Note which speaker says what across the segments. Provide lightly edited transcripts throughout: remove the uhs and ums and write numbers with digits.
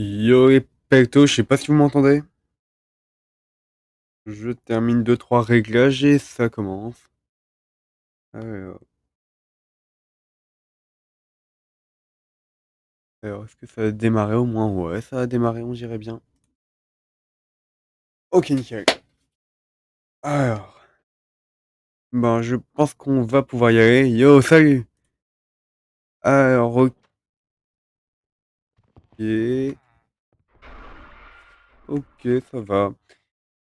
Speaker 1: Yo les pectos, je sais pas si vous m'entendez. Je termine deux trois réglages et ça commence. Alors, alors, est-ce que ça a démarré au moins? Ouais, ça a démarré, on dirait bien. Ok, nickel. Alors, ben je pense qu'on va pouvoir y aller. Yo, salut! Alors, ok. Ok, ça va.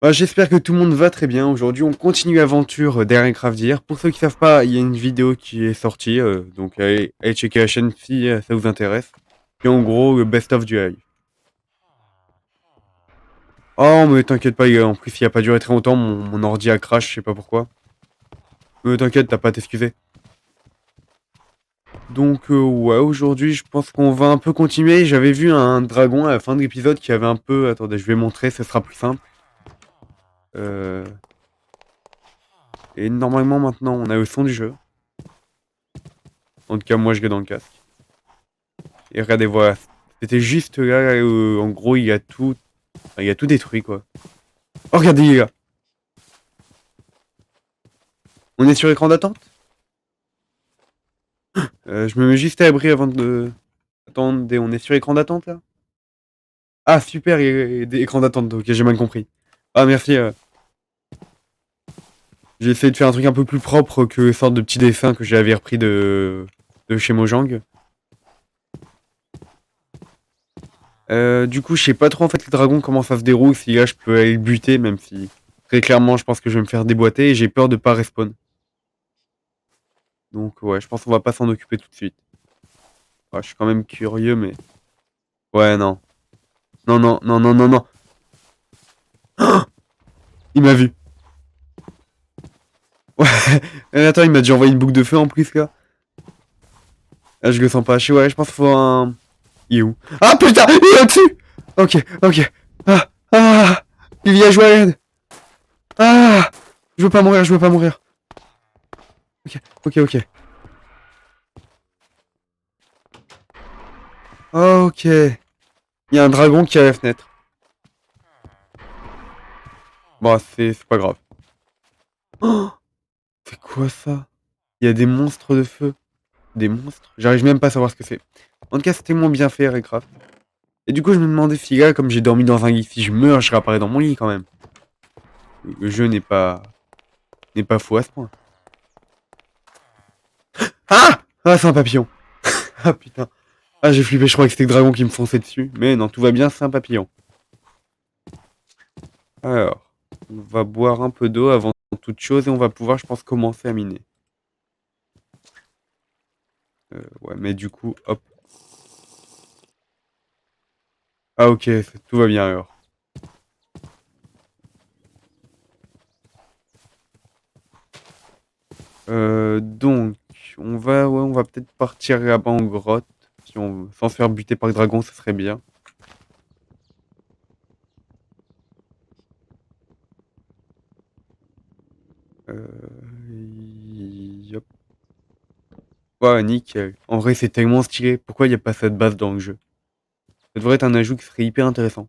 Speaker 1: Bah, j'espère que tout le monde va très bien. Aujourd'hui, on continue l'aventure d'Aircraft d'hier. Pour ceux qui savent pas, il y a une vidéo qui est sortie. Donc, allez checker la chaîne si ça vous intéresse. Et en gros, le best-of du live. Oh, mais t'inquiète pas, en plus, il a pas duré très longtemps. Mon ordi a crash, je sais pas pourquoi. Mais t'inquiète, t'as pas à t'excuser. Donc, ouais, aujourd'hui, je pense qu'on va un peu continuer. J'avais vu un dragon à la fin de l'épisode qui avait un peu. Attendez, je vais montrer, ce sera plus simple. Euh... Et normalement, maintenant, on a le son du jeu. En tout cas, moi, je l'ai dans le casque. Et regardez, voilà. C'était juste là, en gros, il a tout détruit, quoi. Oh, regardez, il est là. On est sur écran d'attente. Je me mets juste à l'abri avant de. Attendez, on est sur écran d'attente, là. Ah, super, il y a des écrans d'attente. Ok, j'ai mal compris. Ah, merci. J'ai essayé de faire un truc un peu plus propre que les sortes de petits dessins que j'avais repris de chez Mojang. Du coup, je sais pas trop en fait les dragons comment ça se déroule, si là je peux aller le buter, même si très clairement je pense que je vais me faire déboîter et j'ai peur de pas respawn. Donc ouais, je pense qu'on va pas s'en occuper tout de suite. Ouais, je suis quand même curieux, mais. Ouais, non. Non, non, non, non, non, non. Il m'a vu. Ouais. Attends, il m'a déjà envoyé une boucle de feu en plus là. Ah, je le sens pas. Ouais, je pense qu'il faut un. Il est où? Ah putain, il est au-dessus! Ok, ok. Ah, ah, il vient jouer à l'aide. Ah, je veux pas mourir, je veux pas mourir. Ok, ok, ok. Ok. Il y a un dragon qui est à la fenêtre. Bon, c'est pas grave. Oh, c'est quoi ça? Il y a des monstres de feu. Des monstres? J'arrive même pas à savoir ce que c'est. En tout cas, c'était moins bien fait, Aircraft. Et du coup, je me demandais si là, comme j'ai dormi dans un lit, si je meurs, je réapparais dans mon lit quand même. Le jeu n'est pas fou à ce point. Ah! Ah, c'est un papillon. Ah putain. Ah, j'ai flippé, je croyais que c'était le dragon qui me fonçait dessus. Mais non, tout va bien, c'est un papillon. Alors, on va boire un peu d'eau avant toute chose et on va pouvoir, je pense, commencer à miner. Ouais, mais du coup, hop. Ah ok, tout va bien alors. Donc, on va peut-être partir là-bas en grotte. Sans se faire buter par le dragon, ce serait bien. Hop. Ouais, nickel. En vrai, c'est tellement stylé. Pourquoi il n'y a pas cette base dans le jeu? Ça devrait être un ajout qui serait hyper intéressant.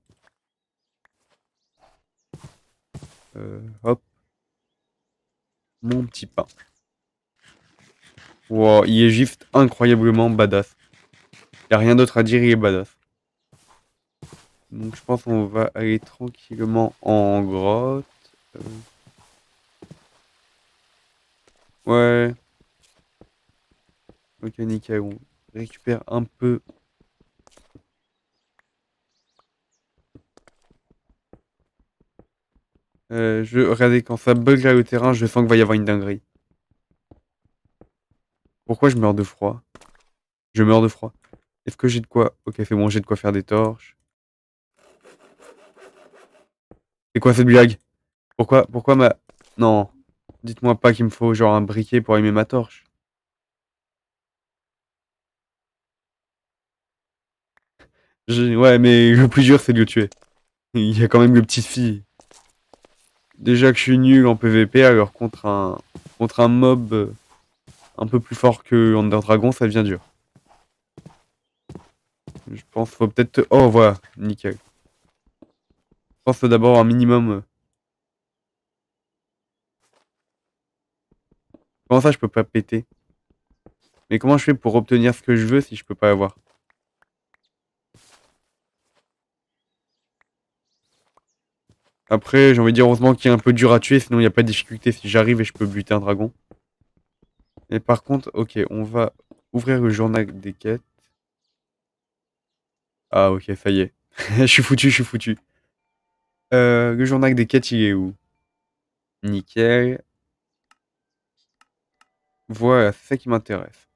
Speaker 1: Hop, mon petit pain. Wow, il est juste incroyablement badass. Y a rien d'autre à dire, il est badass. Donc je pense qu'on va aller tranquillement en grotte. Euh, ouais, ok, nickel. On récupère un peu. Regardez, quand ça bug là le terrain, je sens qu'il va y avoir une dinguerie. Pourquoi je meurs de froid? Je meurs de froid. Est-ce que j'ai de quoi? Ok, c'est bon, j'ai de quoi faire des torches. C'est quoi cette blague? Pourquoi ma. Non. Dites-moi pas qu'il me faut genre un briquet pour allumer ma torche. Ouais, mais le plus dur, c'est de le tuer. Il y a quand même le petit fille. Déjà que je suis nul en PVP, alors contre un mob un peu plus fort que Ender Dragon, ça devient dur. Je pense faut peut-être... Oh, voilà, nickel. Je pense qu'il faut d'abord un minimum... Comment ça, je peux pas péter? Mais comment je fais pour obtenir ce que je veux si je peux pas avoir? Après, j'ai envie de dire heureusement qu'il est un peu dur à tuer, sinon il n'y a pas de difficulté si j'arrive et je peux buter un dragon. Et par contre, ok, on va ouvrir le journal des quêtes. Ah ok, ça y est. Je suis foutu, je suis foutu. Le journal des quêtes, il est où? Nickel. Voilà, c'est ça qui m'intéresse.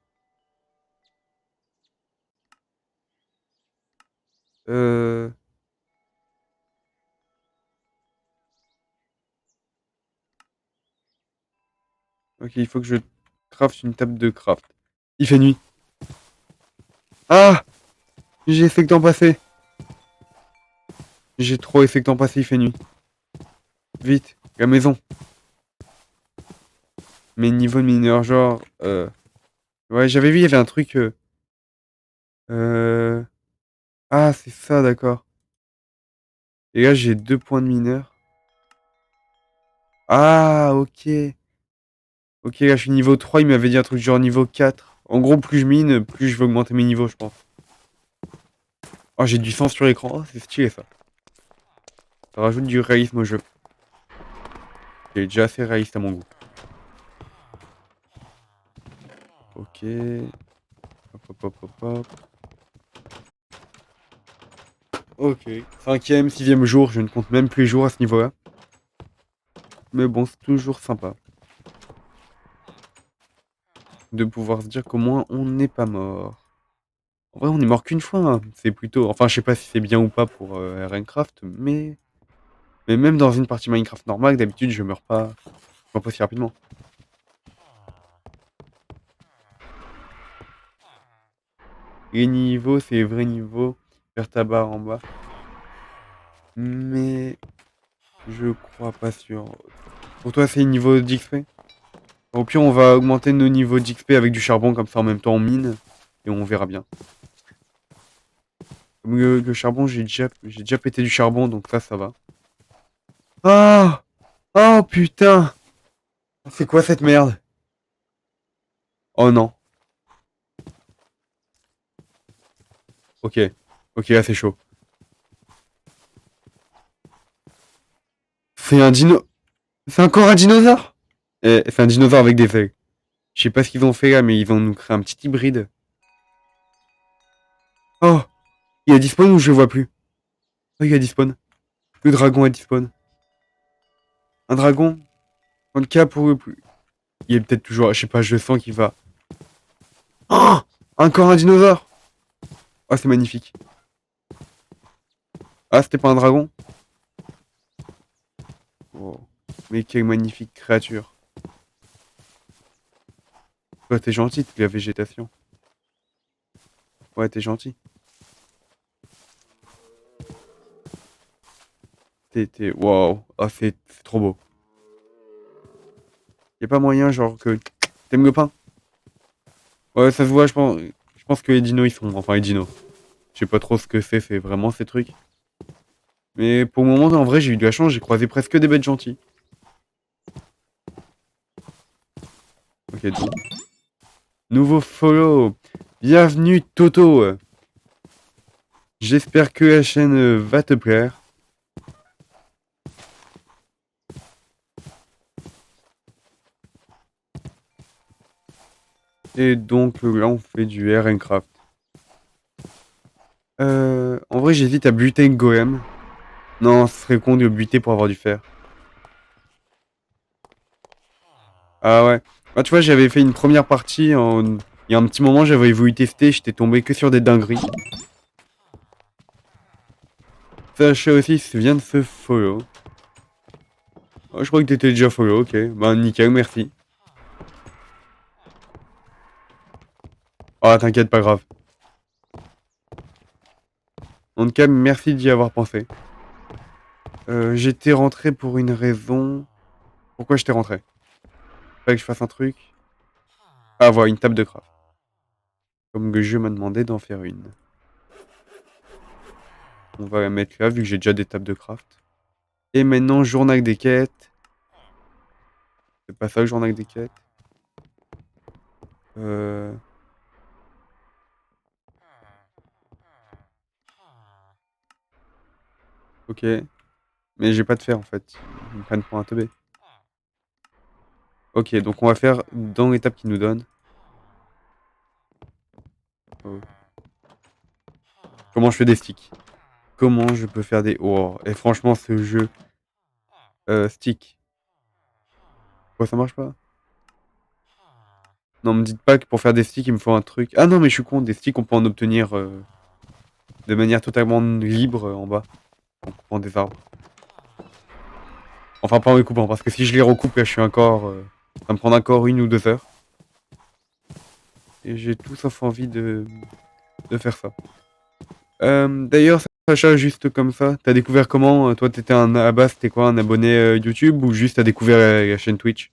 Speaker 1: Euh... Ok, il faut que je craft une table de craft. Il fait nuit. Ah! J'ai fait que temps passer. J'ai trop fait que temps passer, il fait nuit. Vite, la maison. Mes niveaux de mineur, genre... Ouais, j'avais vu, il y avait un truc... Euh... Ah, c'est ça, d'accord. Et là, j'ai 2 points de mineur. Ah, ok. Ok, là, je suis niveau 3. Il m'avait dit un truc genre niveau 4. En gros, plus je mine, plus je vais augmenter mes niveaux, je pense. Oh, j'ai du sang sur l'écran. Oh, c'est stylé, ça. Ça rajoute du réalisme au jeu. Il est déjà assez réaliste à mon goût. Ok. Hop, hop, hop, hop, hop. Ok. 5e, 6e jour. Je ne compte même plus les jours à ce niveau-là. Mais bon, c'est toujours sympa de pouvoir se dire qu'au moins, on n'est pas mort. En vrai, on est mort qu'une fois, hein. C'est plutôt... Enfin, je sais pas si c'est bien ou pas pour Minecraft, mais... Mais même dans une partie Minecraft normale, d'habitude, je meurs pas aussi rapidement. Les niveaux, c'est les vrais niveaux. Faire ta barre en bas. Mais... Je crois pas sûr. Pour toi, c'est le niveau d'XP? Au pire, on va augmenter nos niveaux d'XP avec du charbon, comme ça en même temps on mine. Et on verra bien. Comme le charbon, j'ai déjà pété du charbon, donc ça va. Ah! Oh putain! C'est quoi cette merde? Oh non. Ok. Ok, là c'est chaud. C'est un dino... C'est encore un dinosaure? C'est un dinosaure avec des feuilles. Je sais pas ce qu'ils ont fait là, mais ils ont nous créé un petit hybride. Oh! Il a dispawn ou je le vois plus? Oh, il a dispawn. Le dragon a dispawn. Un dragon? 30K pour le plus. Il est peut-être toujours... Je sais pas, je sens qu'il va... Oh! Encore un dinosaure! Oh, c'est magnifique. Ah, c'était pas un dragon? Oh. Mais quelle magnifique créature. Ouais, t'es gentil, la végétation. Ouais, t'es gentil. Waouh. Ah, c'est trop beau. Y a pas moyen, genre, que... T'aimes le pain? Ouais, ça se voit, je pense... Je pense que les dinos, ils sont... Enfin, les dinos. Je sais pas trop ce que c'est vraiment ces trucs. Mais pour le moment, en vrai, j'ai eu de la chance, j'ai croisé presque des bêtes gentilles. Ok, donc. Nouveau follow. Bienvenue, Toto. J'espère que la chaîne va te plaire. Et donc là, on fait du RNcraft. En vrai, j'hésite à buter une golem. Non, ce serait con de buter pour avoir du fer. Ah ouais. Bah, tu vois, j'avais fait une première partie en... Il y a un petit moment, j'avais voulu tester, j'étais tombé que sur des dingueries. Sachez aussi, vient de se follow. Oh, je crois que t'étais déjà follow, ok. Bah nickel, merci. Ah, t'inquiète, pas grave. En tout cas, merci d'y avoir pensé. J'étais rentré pour une raison... Pourquoi j'étais rentré? Fallait que je fasse un truc. Ah, voilà, une table de craft. Comme le jeu m'a demandé d'en faire une. On va la mettre là, vu que j'ai déjà des tables de craft. Et maintenant, journal des quêtes. C'est pas ça le journal des quêtes. Euh... Ok. Mais j'ai pas de fer en fait. Ils me prennent pour un teubé. Ok, donc on va faire dans l'étape qu'ils nous donnent. Oh. Comment je fais des sticks? Comment je peux faire des... Oh, et franchement, ce jeu... stick. Pourquoi ça marche pas? Non, me dites pas que pour faire des sticks, il me faut un truc. Ah non, mais je suis con, des sticks, on peut en obtenir de manière totalement libre en bas, en coupant des arbres. Enfin, pas en les coupant, parce que si je les recoupe, là, je suis encore... ça me prend encore 1 ou 2 heures. Et j'ai tout sauf envie de faire ça. D'ailleurs, Sacha, juste comme ça, t'as découvert comment? Toi, t'étais un... à base, t'es quoi, un abonné YouTube ou juste t'as découvert la chaîne Twitch?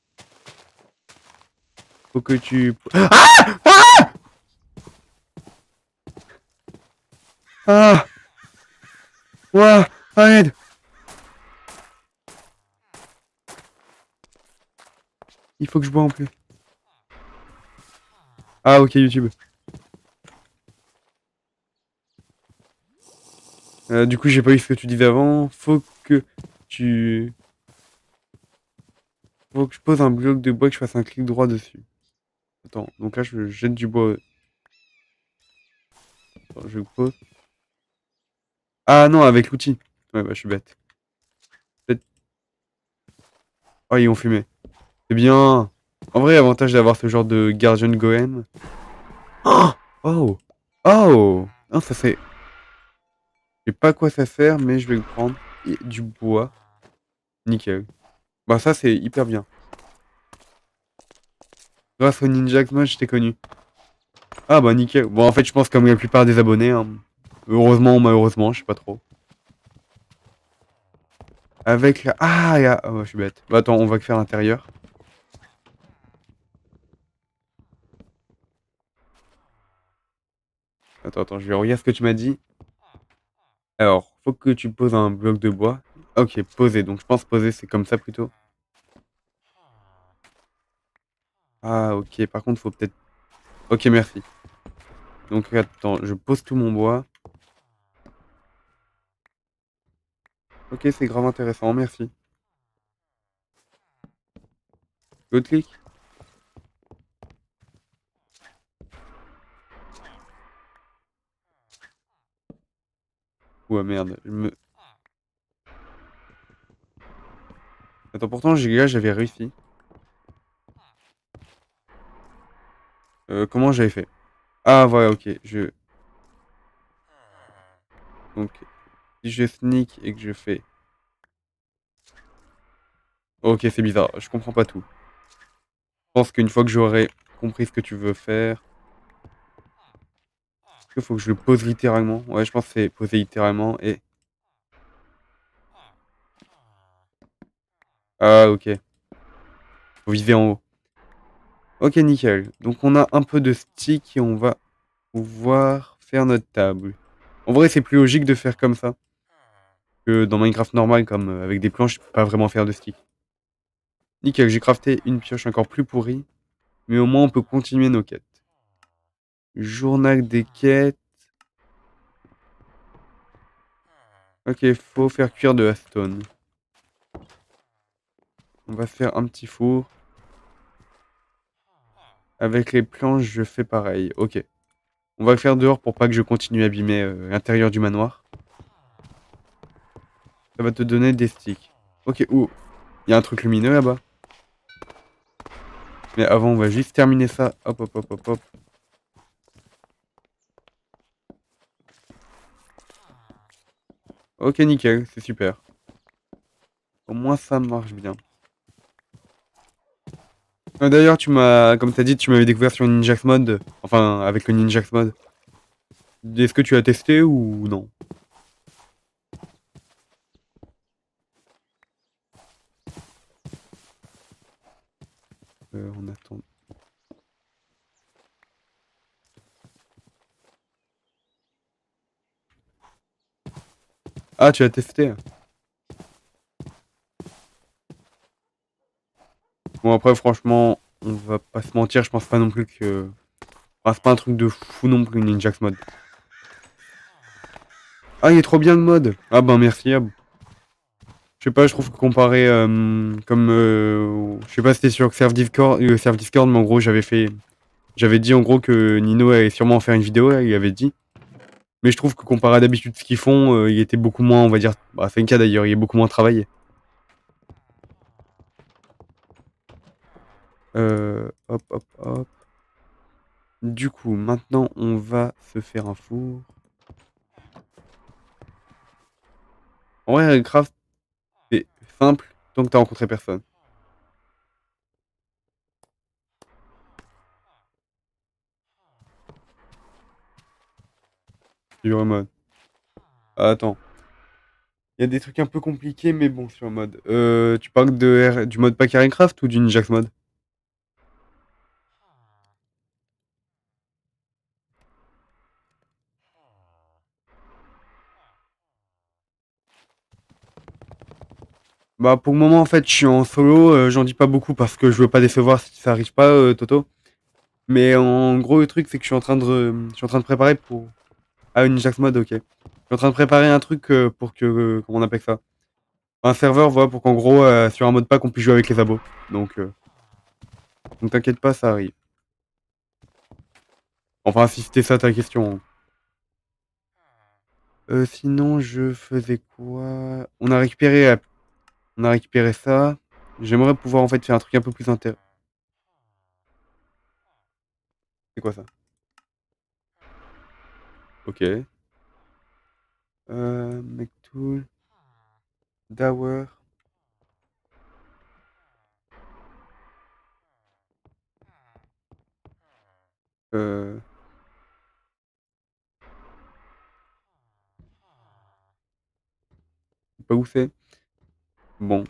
Speaker 1: Faut que tu... Ah! Ouah! À l'aide! Il faut que je bois en plus. Ah, ok, YouTube. Du coup, j'ai pas eu ce que tu disais avant. Tu... Faut que je pose un bloc de bois et que je fasse un clic droit dessus. Attends, donc là, je jette du bois. Attends, je pose. Ah non, avec l'outil. Ouais, bah, je suis bête. Peut-être- Oh, ils ont fumé. C'est bien. En vrai, avantage d'avoir ce genre de Guardian Golem. Oh! Oh! Oh! Non, ça c'est... Je sais pas à quoi ça sert, mais je vais le prendre. Et du bois. Nickel. Bah ça, c'est hyper bien. Grâce au Ninja Mod, je t'ai connu. Ah bah nickel. Bon, en fait, je pense comme la plupart des abonnés. Hein. Heureusement ou malheureusement, je sais pas trop. Avec la... Ah, oh, je suis bête. Bah attends, on va faire l'intérieur. Attends, je vais regarder ce que tu m'as dit. Alors, faut que tu poses un bloc de bois. Ok, poser. Donc je pense poser, c'est comme ça plutôt. Ah, ok. Par contre, faut peut-être... Ok, merci. Donc attends, je pose tout mon bois. Ok, c'est grave intéressant, merci. L'autre clic? Ouais, merde. Attends, pourtant, là, j'avais réussi. Comment j'avais fait? Ah, voilà, ok. Donc, si je sneak et que je fais... Ok, c'est bizarre. Je comprends pas tout. Je pense qu'une fois que j'aurai compris ce que tu veux faire... Il faut que je le pose littéralement. Ouais, je pense que c'est poser littéralement et... Ah, ok. Faut viser en haut. Ok, nickel. Donc, on a un peu de stick et on va pouvoir faire notre table. En vrai, c'est plus logique de faire comme ça que dans Minecraft normal, comme avec des planches, je peux pas vraiment faire de stick. Nickel, j'ai crafté une pioche encore plus pourrie, mais au moins on peut continuer nos quêtes. Journal des quêtes. Ok, faut faire cuire de la stone. On va faire un petit four. Avec les planches, je fais pareil. Ok. On va le faire dehors pour pas que je continue à abîmer l'intérieur du manoir. Ça va te donner des sticks. Ok, ouh. Il y a un truc lumineux là-bas. Mais avant, on va juste terminer ça. Hop, hop, hop, hop, hop. Ok, nickel, c'est super. Au moins, ça marche bien. D'ailleurs, comme t'as dit, tu m'avais découvert sur Ninjax Mod. Enfin, avec le Ninjax Mod. Est-ce que tu as testé ou non? On attend. Ah, tu as testé? Bon, après, franchement, on va pas se mentir, je pense pas non plus que... Ah, c'est pas un truc de fou non plus, Ninjax Mod. Ah, il est trop bien le mode. Ah ben merci. Ah, je sais pas, je trouve que comparé comme je sais pas si c'était sur Serve Discord, mais en gros j'avais dit en gros que Nino allait sûrement faire une vidéo, là, il avait dit. Mais je trouve que comparé à d'habitude ce qu'ils font, il était beaucoup moins, on va dire, bah c'est le cas d'ailleurs, il est beaucoup moins travaillé. Hop hop hop. Du coup, maintenant on va se faire un four. En vrai, craft c'est simple tant que t'as rencontré personne. Sur le mode. Ah, attends. Il y a des trucs un peu compliqués, mais bon, sur le mode. Tu parles du mode pack Craft ou du Ninjax mode? Bah, pour le moment, en fait, je suis en solo. J'en dis pas beaucoup parce que je veux pas décevoir si ça arrive pas, Toto. Mais en gros, le truc, c'est que je suis en train de préparer pour. Ah, une Ninjax mode, ok. Je suis en train de préparer un truc pour que. Comment on appelle ça? Un serveur, voilà, pour qu'en gros, sur un mode pack, on puisse jouer avec les abos. Donc t'inquiète pas, ça arrive. Enfin, si c'était ça ta question, hein. Sinon, je faisais quoi? On a récupéré ça. J'aimerais pouvoir en fait faire un truc un peu plus intéressant. C'est quoi ça? Ok. Make tool. Dower. Euh, je sais pas où c'est. Bon,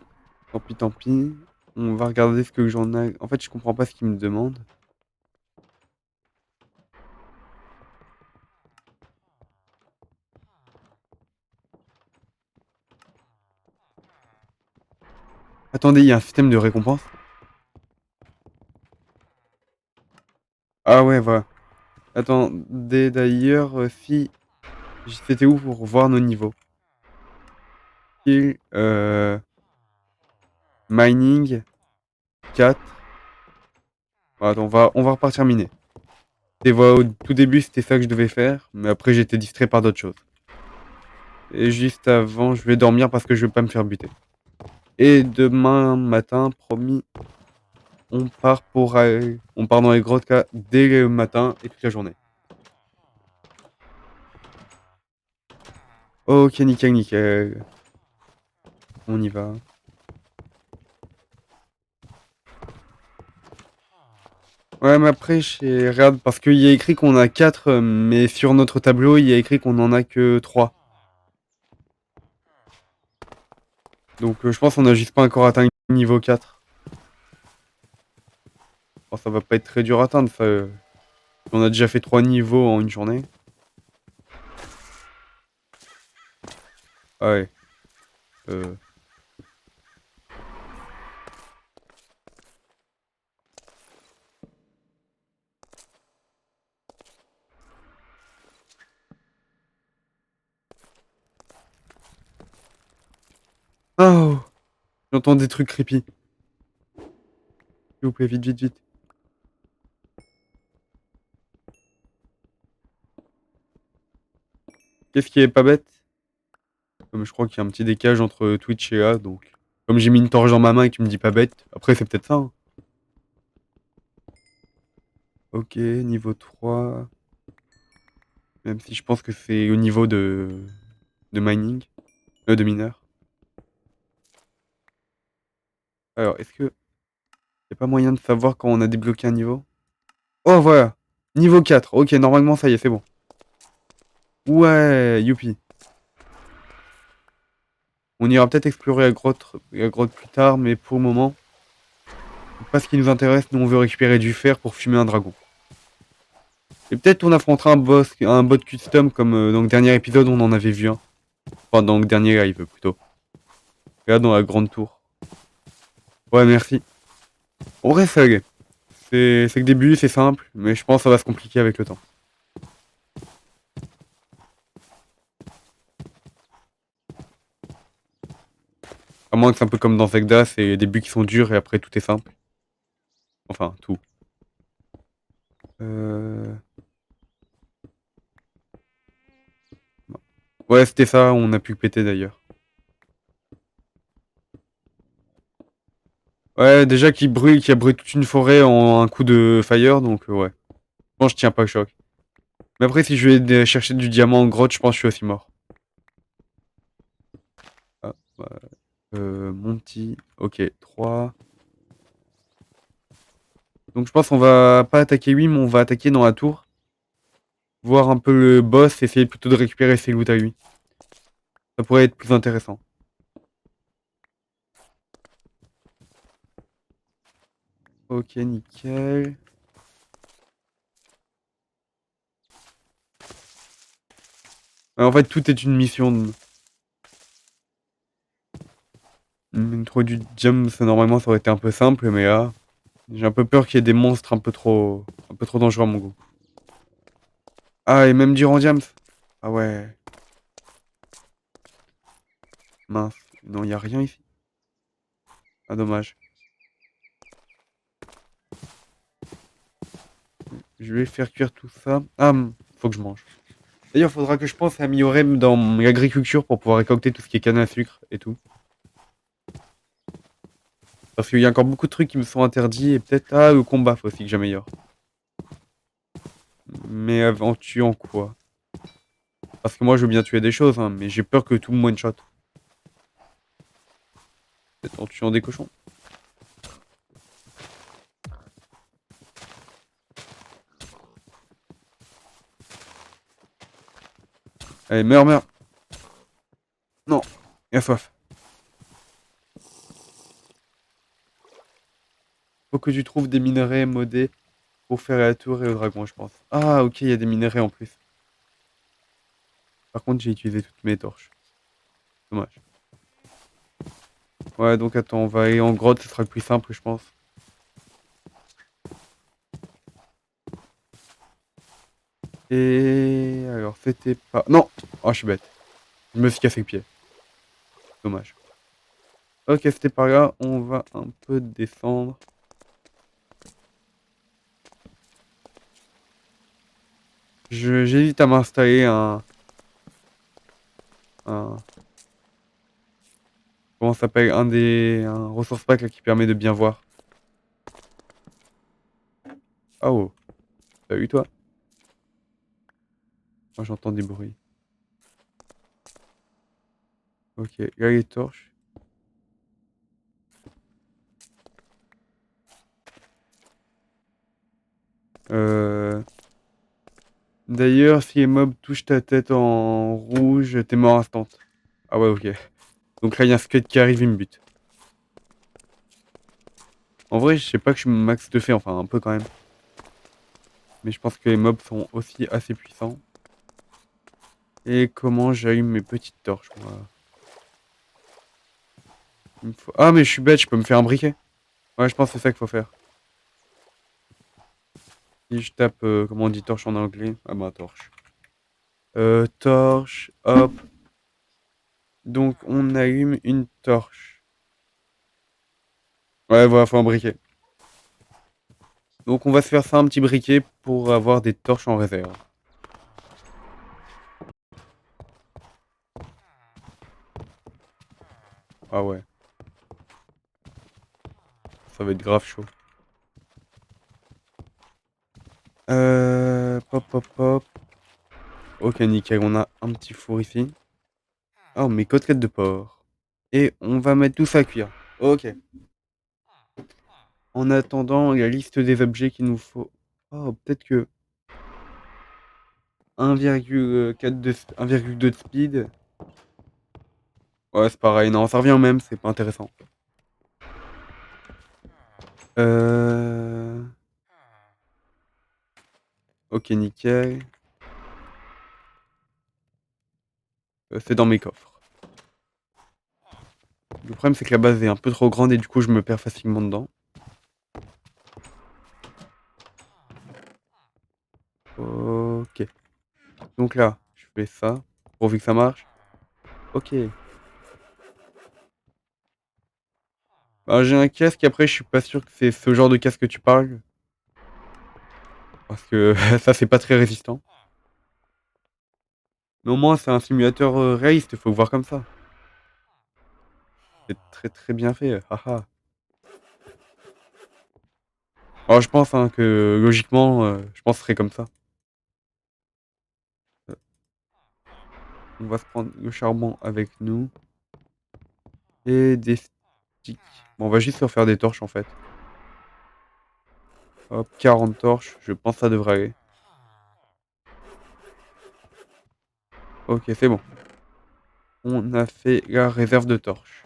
Speaker 1: tant pis, tant pis. On va regarder ce que j'en ai. En fait, je comprends pas ce qu'il me demande. Attendez, il y a un système de récompense? Ah ouais, voilà. Attendez d'ailleurs, si c'était où pour voir nos niveaux? Skill, mining 4. Attends, on va repartir miner. Et voilà, au tout début, c'était ça que je devais faire, mais après, j'ai été distrait par d'autres choses. Et juste avant, je vais dormir parce que je vais pas me faire buter. Et demain matin, promis, on part dans les grottes dès le matin et toute la journée. Ok, nickel, nickel. On y va. Ouais, mais après, regarde, parce qu'il y a écrit qu'on a 4, mais sur notre tableau, il y a écrit qu'on en a que 3. Donc, je pense qu'on n'a juste pas encore atteint le niveau 4. Bon, ça va pas être très dur à atteindre, ça. On a déjà fait 3 niveaux en une journée. Ah ouais. Euh... Oh! J'entends des trucs creepy. S'il vous plaît, vite, vite, vite. Qu'est-ce qui est pas bête? Comme je crois qu'il y a un petit décalage entre Twitch et là, donc. Comme j'ai mis une torche dans ma main et que tu me dis pas bête, après c'est peut-être ça, hein. Ok, niveau 3. Même si je pense que c'est au niveau de mining. De mineur. Alors, est-ce que y a pas moyen de savoir quand on a débloqué un niveau? Oh voilà! Niveau 4. Ok, normalement ça y est, c'est bon. Ouais, youpi. On ira peut-être explorer la grotte plus tard, mais pour le moment, c'est pas ce qui nous intéresse. Nous, on veut récupérer du fer pour fumer un dragon. Et peut-être on affrontera un bot custom comme dans le dernier épisode, on en avait vu un. Enfin, dans le dernier live, plutôt. Là, dans la grande tour. Ouais, merci. En vrai, ça allait. C'est le début, c'est simple, mais je pense que ça va se compliquer avec le temps. À moins que c'est un peu comme dans Zelda, c'est les débuts qui sont durs et après tout est simple. Enfin, tout. Euh... Ouais, c'était ça, on a pu le péter d'ailleurs. Ouais, déjà qu'il a brûlé toute une forêt en un coup de fire, donc ouais. Bon, je tiens pas le choc. Mais après, si je vais chercher du diamant en grotte, je pense que je suis aussi mort. Ah, ouais. Mon petit. Ok, 3. Donc je pense qu'on va pas attaquer lui, mais on va attaquer dans la tour. Voir un peu le boss, essayer plutôt de récupérer ses loot à lui. Ça pourrait être plus intéressant. Ok, nickel. En fait, tout est une mission. L'intro du jump, normalement, ça aurait été un peu simple, mais là, j'ai un peu peur qu'il y ait des monstres un peu trop dangereux à mon goût. Ah, et même du Randiams. Ah ouais, mince. Non, il y a rien ici. Ah, dommage. Je vais faire cuire tout ça. Ah, faut que je mange. D'ailleurs, faudra que je pense à améliorer dans l'agriculture pour pouvoir récolter tout ce qui est canne à sucre et tout. Parce qu'il y a encore beaucoup de trucs qui me sont interdits et peut-être, ah, le combat, faut aussi que j'améliore. Mais en tuant quoi? Parce que moi, je veux bien tuer des choses, hein, mais j'ai peur que tout me one-shot. Peut-être en tuant des cochons. Allez, meurs, meurs. Non, il a soif. Faut que tu trouves des minerais modés pour faire la tour et le dragon, je pense. Ah, ok, il y a des minerais en plus. Par contre, j'ai utilisé toutes mes torches. Dommage. Ouais, donc attends, on va aller en grotte, ce sera le plus simple, je pense. Et alors, c'était pas... Non. Oh, je suis bête. Je me suis cassé le pied. Dommage. Ok, c'était par là. On va un peu descendre. J'hésite à m'installer un... Comment ça s'appelle? Un ressource pack là, qui permet de bien voir. Ah oh. Salut toi. Moi j'entends des bruits. Ok, là les torches. Euh... D'ailleurs, si les mobs touchent ta tête en rouge, t'es mort instant. Ah ouais, ok. Donc là, il y a un squelette qui arrive, il me bute. En vrai, je sais pas que je suis max de fait, enfin un peu quand même. Mais je pense que les mobs sont aussi assez puissants. Et comment j'allume mes petites torches, moi. Ah, mais je suis bête, je peux me faire un briquet. Ouais, je pense que c'est ça qu'il faut faire. Si je tape, comment on dit torche en anglais? Ah bah, torche. Torche, hop. Donc, on allume une torche. Ouais, voilà, faut un briquet. Donc, on va se faire ça, un petit briquet, pour avoir des torches en réserve. Ah ouais, ça va être grave chaud. Pop, pop, pop. Ok, nickel, on a un petit four ici. Oh, mes côtelettes de porc. Et on va mettre tout ça à cuire. Ok. En attendant, la liste des objets qu'il nous faut. Oh, peut-être que 1,4 de, 1,2 de speed. Ouais, c'est pareil. Non, ça revient au même, c'est pas intéressant. Euh... Ok, nickel. C'est dans mes coffres. Le problème, c'est que la base est un peu trop grande et du coup, je me perds facilement dedans. Ok. Donc là, je fais ça, pourvu que ça marche. Ok. Alors, j'ai un casque, après, je suis pas sûr que c'est ce genre de casque que tu parles. Parce que ça, c'est pas très résistant. Mais au moins, c'est un simulateur réaliste, faut le voir comme ça. C'est très très bien fait. Haha. Alors, je pense hein, que logiquement, je pense que ce serait comme ça. Euh, On va se prendre le charbon avec nous. Et des sticks. Bon, on va juste se refaire des torches en fait. Hop, 40 torches, je pense que ça devrait aller. Ok, c'est bon. On a fait la réserve de torches.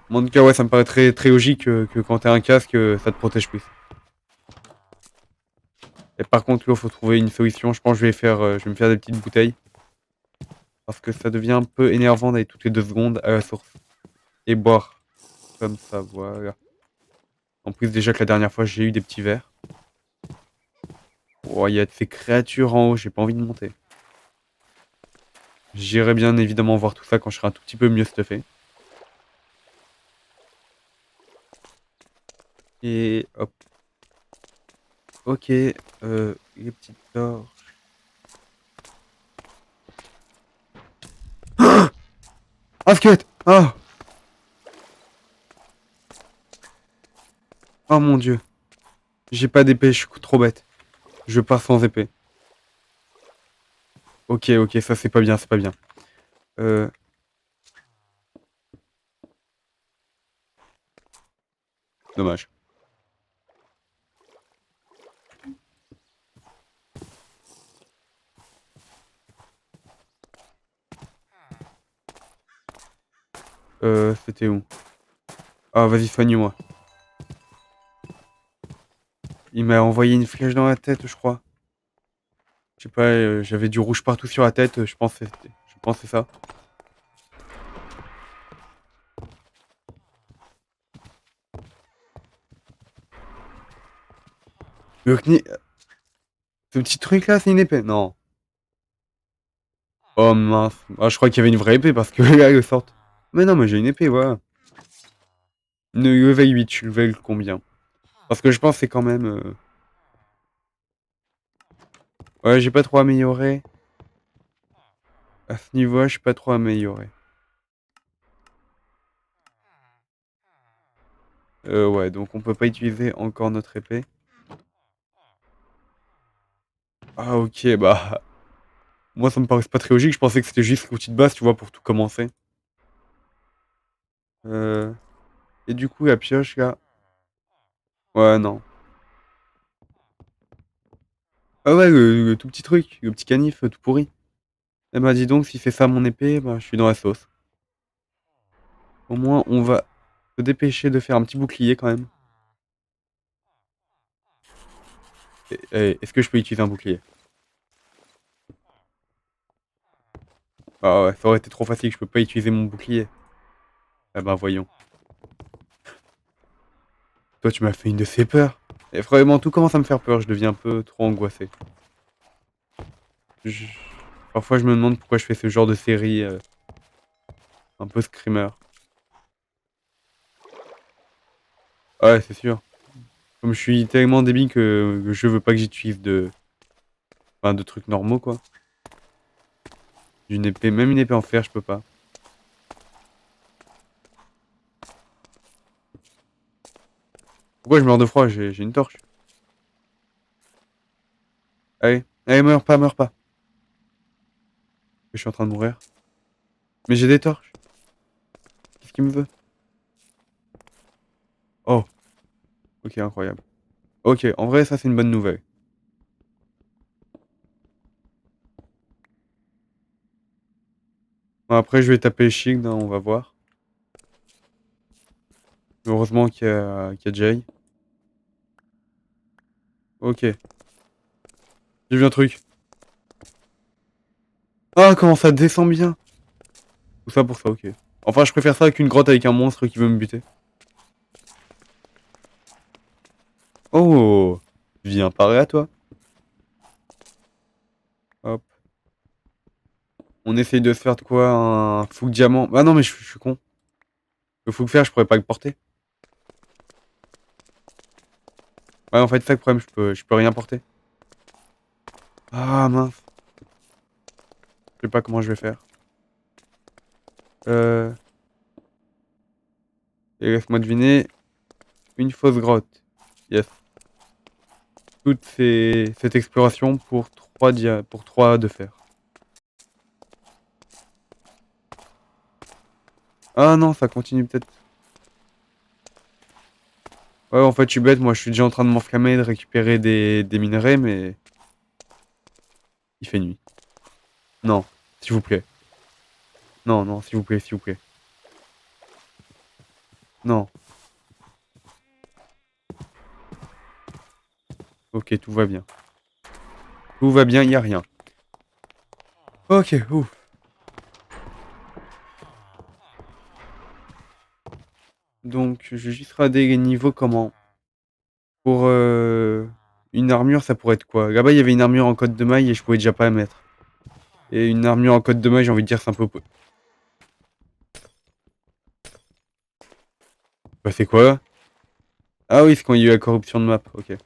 Speaker 1: En tout cas, ouais, ça me paraît très, très logique que quand t'as un casque, ça te protège plus. Et par contre, là, il faut trouver une solution. Je pense que je vais me faire des petites bouteilles. Parce que ça devient un peu énervant d'aller toutes les 2 secondes à la source. Et boire. Comme ça, voilà. En plus, déjà que la dernière fois, j'ai eu des petits verres. Oh, il y a de ces créatures en haut, j'ai pas envie de monter. J'irai bien évidemment voir tout ça quand je serai un tout petit peu mieux stuffé. Et hop. Ok, les petites torches. Ah, squelette! Ah! Oh mon dieu. J'ai pas d'épée, je suis trop bête. Je pars sans épée. Ok, ok, ça c'est pas bien, c'est pas bien. Euh, Dommage. C'était où? Ah, vas-y, soigne-moi. Il m'a envoyé une flèche dans la tête, je crois. Je sais pas, j'avais du rouge partout sur la tête, je pense que c'est ça. Le kni- Ce petit truc là, c'est une épée? Non. Oh mince. Ah, je crois qu'il y avait une vraie épée parce que là, ils le sortent. Mais non, mais j'ai une épée, voilà. Level 8, je suis level combien? Parce que je pense que c'est quand même. Ouais, j'ai pas trop amélioré. À ce niveau-là, je suis pas trop amélioré. Ouais, donc on peut pas utiliser encore notre épée. Ah, ok, bah. Moi, ça me paraît pas très logique. Je pensais que c'était juste l'outil de base, tu vois, pour tout commencer. Euh... Et du coup, la pioche, là. Ouais, non. Ah ouais, le tout petit truc, le petit canif tout pourri. Eh bah, dis donc, si c'est ça mon épée, bah, je suis dans la sauce. Au moins, on va se dépêcher de faire un petit bouclier quand même. Est-ce que je peux utiliser un bouclier? Ah ouais, ça aurait été trop facile, je peux pas utiliser mon bouclier. Ah bah, voyons. Toi, tu m'as fait une de ces peurs. Et vraiment, tout commence à me faire peur, je deviens un peu trop angoissé. Je- Parfois, je me demande pourquoi je fais ce genre de série un peu screamer. Ouais, c'est sûr. Comme je suis tellement débile que le jeu veut pas que j'utilise enfin, de trucs normaux, quoi. D'une épée, même une épée en fer, je peux pas. Pourquoi je meurs de froid? J'ai une torche. Allez, allez, meurs pas, meurs pas. Je suis en train de mourir. Mais j'ai des torches. Qu'est-ce qu'il me veut? Oh, ok, incroyable. Ok, en vrai, ça, c'est une bonne nouvelle. Bon, après, je vais taper Shield, hein, on va voir. Heureusement qu'il y a Jay. Ok, j'ai vu un truc. Ah, comment ça descend bien. Tout ça pour ça, ok. Enfin, je préfère ça qu'une grotte avec un monstre qui veut me buter. Oh, viens parer à toi. Hop. On essaye de se faire de quoi un fougue diamant. Ah non, mais je suis con. Le fougue fer, je pourrais pas le porter. Ouais, en fait, c'est ça le problème, je peux rien porter. Ah mince, je sais pas comment je vais faire. Euh... Et laisse-moi deviner, une fausse grotte. Yes. Cette exploration pour 3 de fer. Ah non, ça continue peut-être. Ouais, en fait, je suis bête, moi je suis déjà en train de m'enflammer, de récupérer des minerais, mais il fait nuit. Non, s'il vous plaît. Non, non, s'il vous plaît, s'il vous plaît. Non. Ok, tout va bien. Tout va bien, y a rien. Ok, ouf. Donc, je vais juste rader les niveaux comment? Pour une armure, ça pourrait être quoi? Là-bas, il y avait une armure en code de maille et je pouvais déjà pas la mettre. Et une armure en code de maille, j'ai envie de dire, c'est un peu... Bah, c'est quoi là? Ah oui, c'est quand il y a eu la corruption de map, ok.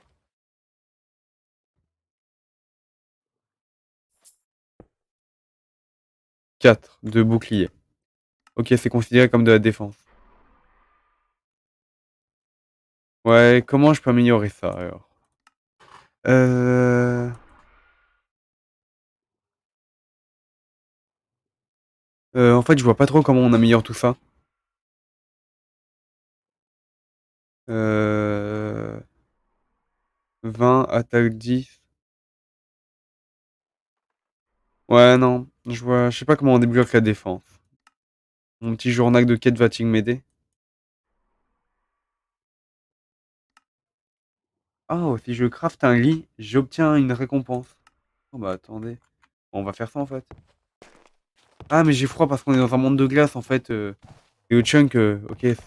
Speaker 1: 4 de bouclier. Ok, c'est considéré comme de la défense. Ouais, comment je peux améliorer ça alors? Euh... En fait, je vois pas trop comment on améliore tout ça. Euh... 20, attaque 10. Ouais, non, je sais pas comment on débloque la défense. Mon petit journal de quête va-t-il m'aider? Ah, si je craft un lit, j'obtiens une récompense. Oh bah attendez, on va faire ça en fait. Ah mais j'ai froid parce qu'on est dans un monde de glace en fait. Et au chunk, ok,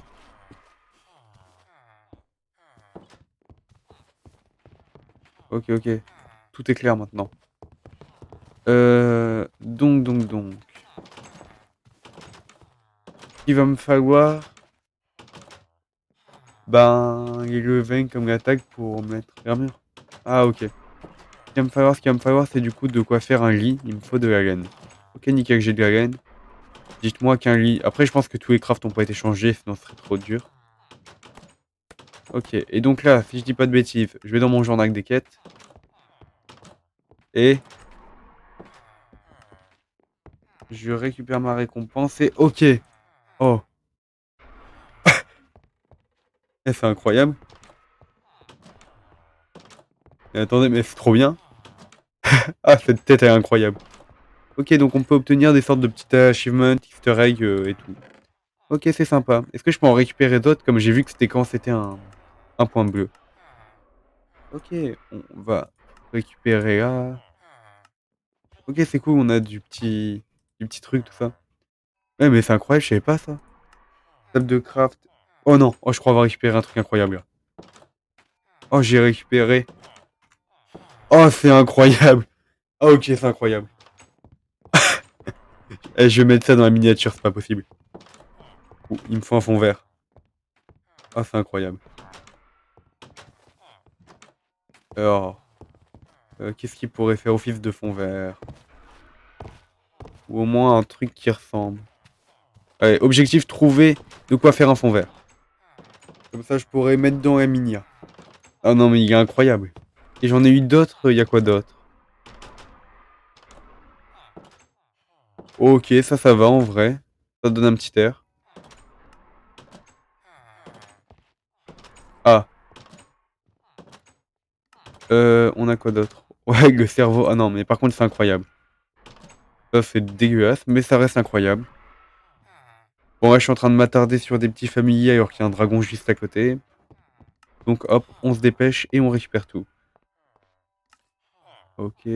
Speaker 1: ok. Tout est clair maintenant. Donc. Il va me falloir, ben, les levains comme l'attaque pour mettre l'armure. Ah ok. Ce qu'il va me falloir, c'est du coup de quoi faire un lit. Il me faut de la laine. Ok, nickel, j'ai de la laine. Dites-moi qu'un lit. Après, je pense que tous les crafts n'ont pas été changés, sinon ce serait trop dur. Ok, et donc là, si je dis pas de bêtises, je vais dans mon journal des quêtes. Et je récupère ma récompense et ok. Oh, c'est incroyable. Mais attendez, mais c'est trop bien. Ah, cette tête est incroyable. Ok, donc on peut obtenir des sortes de petits achievements, easter eggs et tout. Ok, c'est sympa. Est-ce que je peux en récupérer d'autres comme j'ai vu que c'était quand c'était un point bleu? Ok, on va récupérer là. Ok, c'est cool, on a du petit truc, tout ça. Ouais, mais c'est incroyable, je savais pas ça. Table de craft. Oh non, oh, je crois avoir récupéré un truc incroyable là. Oh, j'ai récupéré. Oh, c'est incroyable. Oh, ok, c'est incroyable. Eh, je vais mettre ça dans la miniature, c'est pas possible. Ouh, il me faut un fond vert. Ah, c'est incroyable. Alors, qu'est-ce qui pourrait faire office de fond vert? Ou au moins un truc qui ressemble. Allez, objectif, trouver de quoi faire un fond vert. Comme ça, je pourrais mettre dans la minia. Ah non, mais il est incroyable. Et j'en ai eu d'autres, il y a quoi d'autre? Ok, ça va en vrai. Ça donne un petit air. Ah, on a quoi d'autre? Ouais, le cerveau. Ah non, mais par contre, c'est incroyable. Ça, c'est dégueulasse, mais ça reste incroyable. Bon, là, je suis en train de m'attarder sur des petits familiers alors qu'il y a un dragon juste à côté. Donc, hop, on se dépêche et on récupère tout. Ok.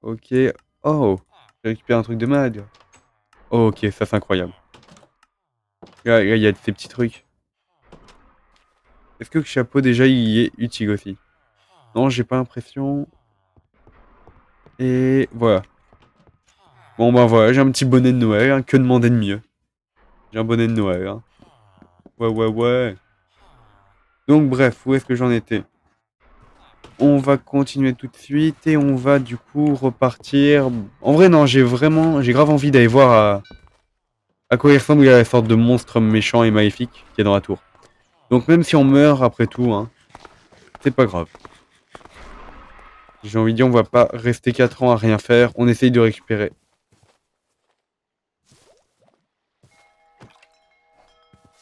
Speaker 1: Ok. Oh, j'ai récupéré un truc de malade. Oh, ok, ça c'est incroyable. Là, il y a ces petits trucs. Est-ce que le chapeau déjà il est utile aussi? Non, j'ai pas l'impression. Et voilà. Bon bah voilà, j'ai un petit bonnet de Noël, hein, que demander de mieux? J'ai un bonnet de Noël, hein. Ouais, ouais, ouais. Donc bref, où est-ce que j'en étais? On va continuer tout de suite et on va du coup repartir. En vrai, non, j'ai grave envie d'aller voir à quoi il ressemble la sorte de monstre méchant et maléfique qui est dans la tour. Donc même si on meurt après tout, hein, c'est pas grave. J'ai envie de dire, on va pas rester 4 ans à rien faire, on essaye de récupérer.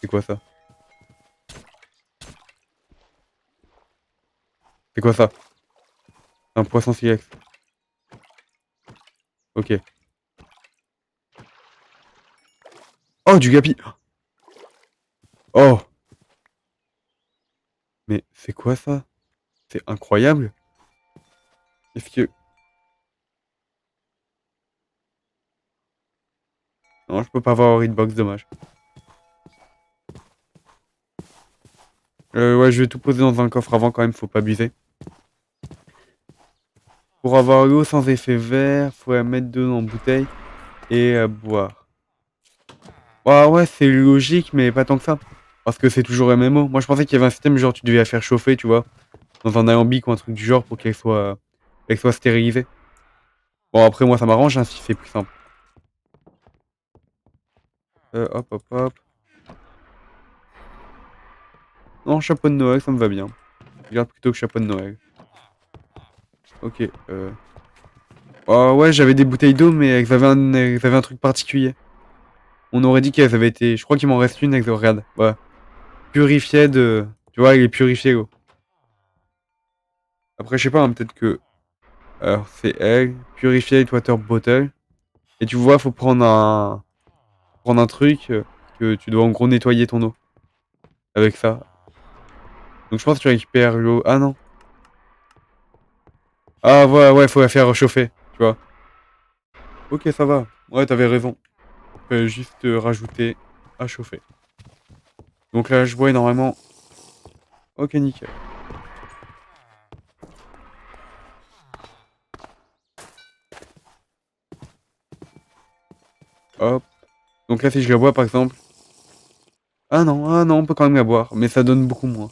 Speaker 1: C'est quoi ça? C'est quoi ça? Un poisson silex. Ok. Oh, du gapi! Oh! Mais c'est quoi ça? C'est incroyable! Est-ce que... Non, je peux pas avoir hitbox, dommage. Ouais, je vais tout poser dans un coffre avant quand même, faut pas abuser. Pour avoir l'eau sans effet vert, faut la mettre dedans en bouteille et boire. Ah ouais, c'est logique, mais pas tant que ça. Parce que c'est toujours MMO. Moi, je pensais qu'il y avait un système genre tu devais la faire chauffer, tu vois, dans un alambic ou un truc du genre pour qu'elle soit stérilisée. Bon, après, moi, ça m'arrange hein, si c'est plus simple. Hop, hop, hop. Non, chapeau de Noël, ça me va bien. Je garde plutôt que chapeau de Noël. Ok. Oh ouais, j'avais des bouteilles d'eau, mais elles avaient un truc particulier. On aurait dit qu'elles avaient été. Je crois qu'il m'en reste une, regarde. Ouais. Purifiée de. Tu vois, il est purifié, gros. Après, je sais pas, hein, peut-être que. Alors, c'est elle. Purified water bottle. Et tu vois, faut prendre un truc que tu dois en gros nettoyer ton eau. Avec ça. Donc, je pense que tu récupères l'eau. Ah non. Ah, voilà, ouais, faut la faire chauffer. Tu vois. Ok, ça va. Ouais, t'avais raison. Juste rajouter à chauffer. Donc là, je vois énormément. Ok, nickel. Hop. Donc là, si je la bois, par exemple. Ah non, on peut quand même la boire, mais ça donne beaucoup moins.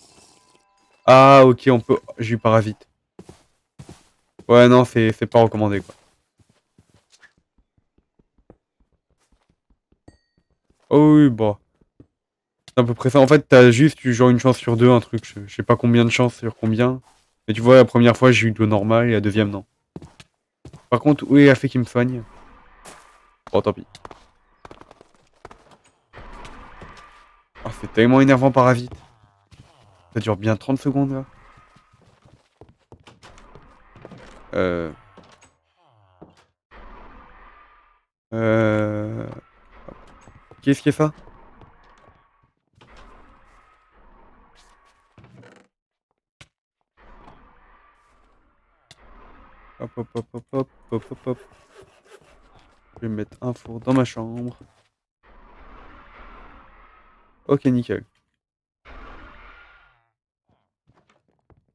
Speaker 1: Ah, ok, on peut. J'ai eu parasite. Ouais, non, c'est pas recommandé, quoi. Oh oui, bon. C'est à peu près ça. En fait, t'as juste eu genre une chance sur deux, un truc. Je sais pas combien de chances sur combien. Mais tu vois, la première fois, j'ai eu de l'eau normale et la deuxième, non. Par contre, où est la fée qui me soigne? Oh, tant pis. Ah, c'est tellement énervant, parasite. Ça dure bien 30 secondes, là. Euh. Euh. Qu'est-ce que c'est ça? Hop, hop, hop, hop, hop, hop, hop, hop. Je vais mettre un four dans ma chambre. Ok, nickel.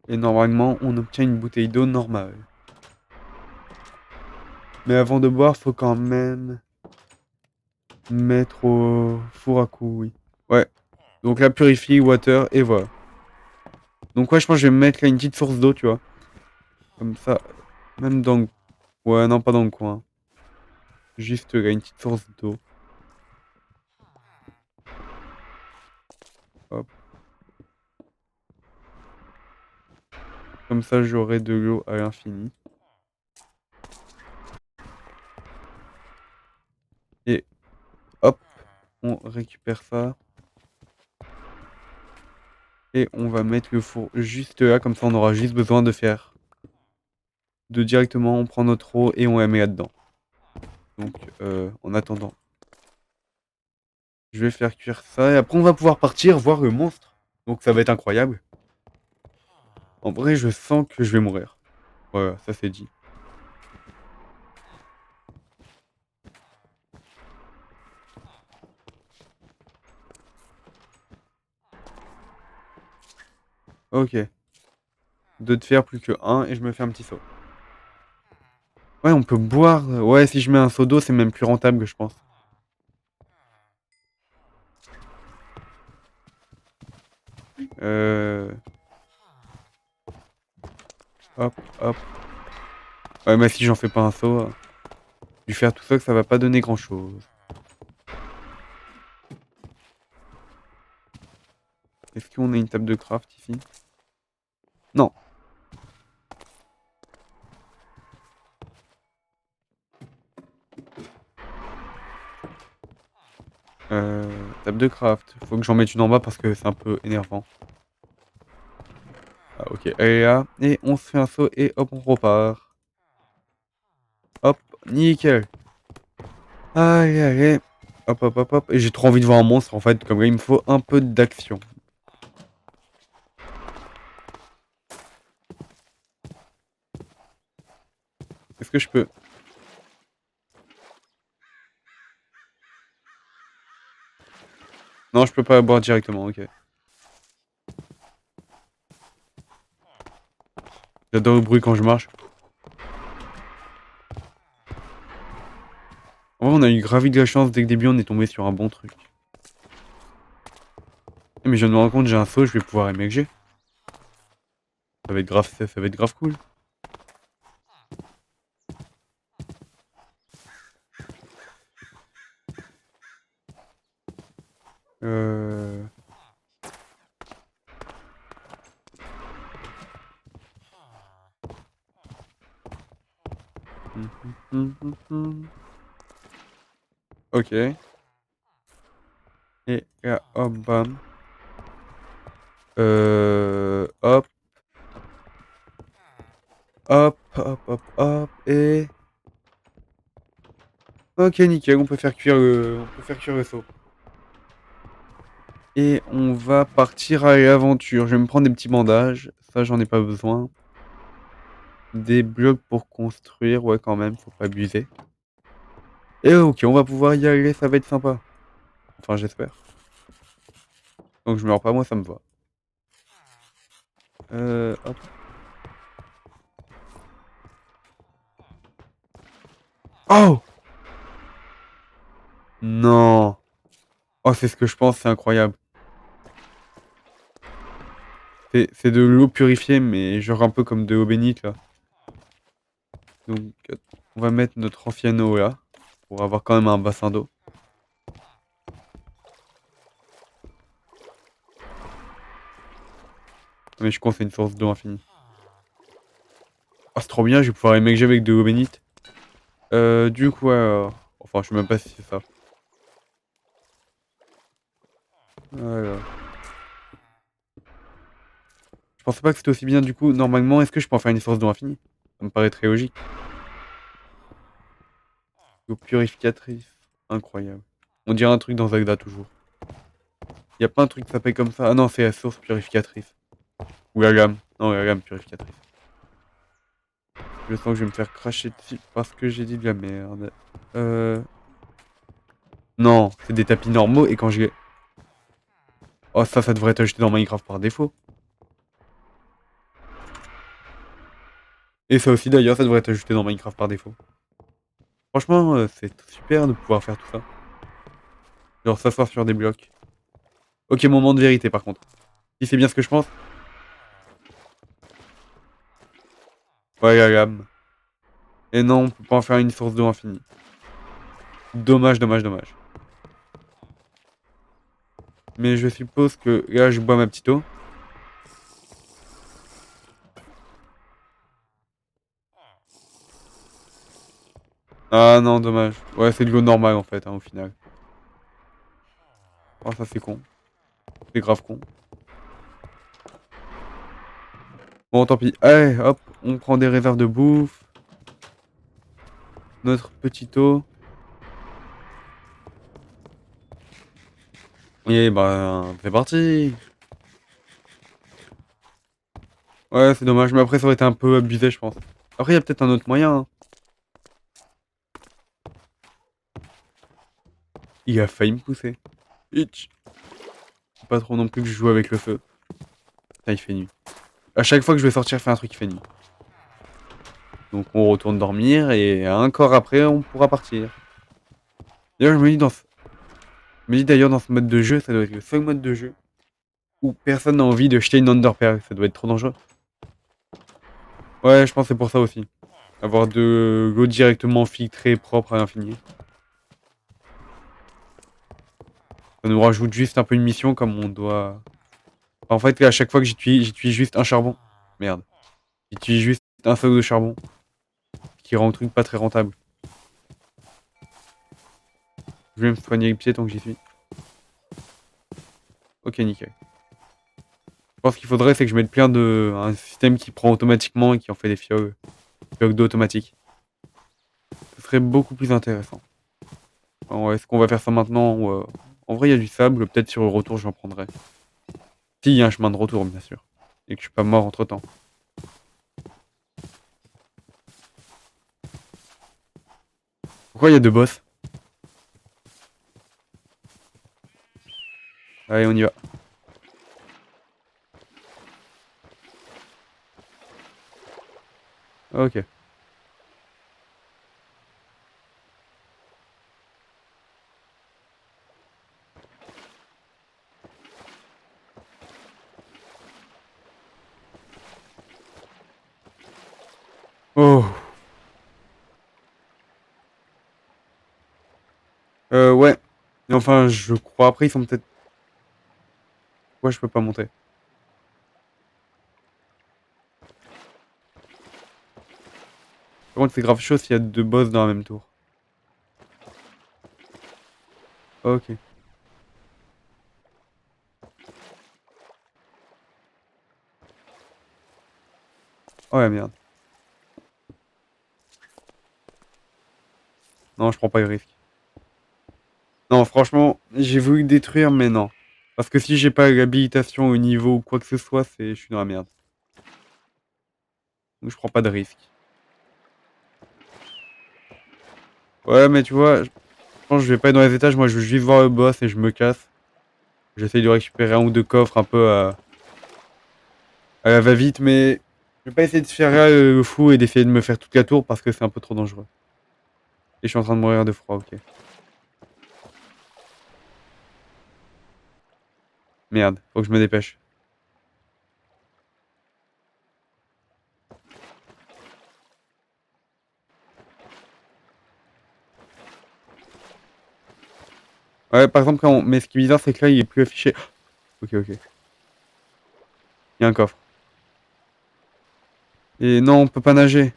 Speaker 1: Et normalement, on obtient une bouteille d'eau normale. Mais avant de boire, faut quand même mettre au four à coups, oui. Ouais. Donc là, purifie water et voilà. Donc ouais, je pense que je vais me mettre là une petite source d'eau, tu vois. Comme ça, même dans le... Ouais, non, pas dans le coin. Juste là, une petite source d'eau. Hop. Comme ça, j'aurai de l'eau à l'infini. Et hop, on récupère ça. Et on va mettre le four juste là, comme ça on aura juste besoin de faire... De directement, on prend notre eau et on la met là-dedans. Donc, en attendant, je vais faire cuire ça. Et après, on va pouvoir partir voir le monstre. Donc, ça va être incroyable. En vrai, je sens que je vais mourir. Voilà, ça c'est dit. Ok. 2 de fer plus que 1 et je me fais un petit seau. Ouais, on peut boire. Ouais, si je mets un seau d'eau, c'est même plus rentable, je pense. Euh... Hop, hop. Ouais, mais si j'en fais pas un seau, du fer tout seul, ça va pas donner grand-chose. Est-ce qu'on a une table de craft ici? Non. Table de craft. Faut que j'en mette une en bas parce que c'est un peu énervant. Ah, ok. Allez là. Et on se fait un saut et hop, on repart. Hop, nickel. Allez, allez. Hop, hop, hop, hop. Et j'ai trop envie de voir un monstre en fait. Comme là, il me faut un peu d'action. Est-ce que je peux? Non, je peux pas boire directement, ok. J'adore le bruit quand je marche. En vrai, on a eu grave de la chance dès le début, on est tombé sur un bon truc. Mais je viens de me rendre compte, j'ai un saut, je vais pouvoir MLG. Ça va être grave, ça va être grave cool. Euh... Ok. Et là, hop, bam. Hop, hop, hop, hop, hop, et... Ok, nickel, on peut faire cuire le saut. Et on va partir à l'aventure. Je vais me prendre des petits bandages. Ça, j'en ai pas besoin. Des blocs pour construire. Ouais, quand même, faut pas abuser. Et ok, on va pouvoir y aller, ça va être sympa. Enfin, j'espère. Donc je meurs pas, moi, ça me va. Hop. Oh! Non! Oh, c'est ce que je pense, c'est incroyable. C'est de l'eau purifiée, mais genre un peu comme de l'eau bénite, là. Donc, on va mettre notre ancienne eau là, pour avoir quand même un bassin d'eau. Mais je compte, c'est une source d'eau infinie. Oh, c'est trop bien, je vais pouvoir émerger avec de l'eau bénite. Du coup, alors... Enfin, je sais même pas si c'est ça. Voilà. Je pensais pas que c'était aussi bien, du coup, normalement, est-ce que je peux en faire une source d'eau infinie? Ça me paraît très logique. Eau purificatrice. Incroyable. On dirait un truc dans Zelda, toujours. Y a pas un truc qui s'appelle comme ça? Ah non, c'est la source purificatrice. Ou la lame. Non, la lame purificatrice. Je sens que je vais me faire cracher dessus parce que j'ai dit de la merde. Non, c'est des tapis normaux et quand j'ai... Oh, ça devrait être ajouté dans Minecraft par défaut. Et ça aussi, d'ailleurs, ça devrait être ajouté dans Minecraft par défaut. Franchement, c'est super de pouvoir faire tout ça. Genre s'asseoir sur des blocs. Ok, moment de vérité, par contre. Si c'est bien ce que je pense. Ouais, la lame. Et non, on peut pas en faire une source d'eau infinie. Dommage, dommage, dommage. Mais je suppose que là, je bois ma petite eau. Ah non, dommage. Ouais, c'est de l'eau normale en fait, hein, au final. Oh, ça c'est con. C'est grave con. Bon, tant pis. Allez, hop, on prend des réserves de bouffe. Notre petite eau. Et ben, c'est parti. Ouais, c'est dommage, mais après ça aurait été un peu abusé, je pense. Après, il y a peut-être un autre moyen, hein. Il a failli me pousser. Hitch. Faut pas trop non plus que je joue avec le feu. Putain, il fait nuit. À chaque fois que je vais sortir faire un truc, il fait nuit. Donc on retourne dormir et encore après, on pourra partir. D'ailleurs, je me dis d'ailleurs dans ce mode de jeu, ça doit être le seul mode de jeu où personne n'a envie de jeter une underperk. Ça doit être trop dangereux. Ouais, je pense que c'est pour ça aussi. Avoir de l'eau directement filtrée, propre à l'infini. Ça nous rajoute juste un peu une mission comme on doit. Enfin, en fait, à chaque fois que j'utilise juste un charbon. Merde. J'utilise juste un sac de charbon. Ce qui rend le truc pas très rentable. Je vais me soigner les pieds tant que j'y suis. Ok, nickel. Je pense qu'il faudrait, c'est que je mette plein de. Un système qui prend automatiquement et qui en fait des fioles d'eau automatiques. Ce serait beaucoup plus intéressant. Alors, est-ce qu'on va faire ça maintenant ou, en vrai, il y a du sable. Peut-être sur le retour, j'en prendrai. Si, il y a un chemin de retour, bien sûr. Et que je suis pas mort entre temps. Pourquoi il y a deux boss? Allez, on y va. Ok. Oh. Ouais. Et enfin, je crois. Après, ils sont peut-être. Ouais, je peux pas monter. Par contre, c'est grave chaud s'il y a deux boss dans la même tour. Ok. Oh ouais, merde. Non, je prends pas le risque. Non, franchement, j'ai voulu le détruire, mais non. Parce que si j'ai pas l'habilitation au niveau ou quoi que ce soit, je suis dans la merde. Donc je prends pas de risque. Ouais, mais tu vois, je pense que je vais pas être dans les étages. Moi, je veux juste voir le boss et je me casse. J'essaye de récupérer un ou deux coffres un peu à la va-vite, mais je vais pas essayer de faire le fou et d'essayer de me faire toute la tour parce que c'est un peu trop dangereux. Et je suis en train de mourir de froid, ok. Merde, faut que je me dépêche. Ouais, par exemple, mais ce qui est bizarre, c'est que là, il est plus affiché. Ok, ok. Il y a un coffre. Et non, on peut pas nager.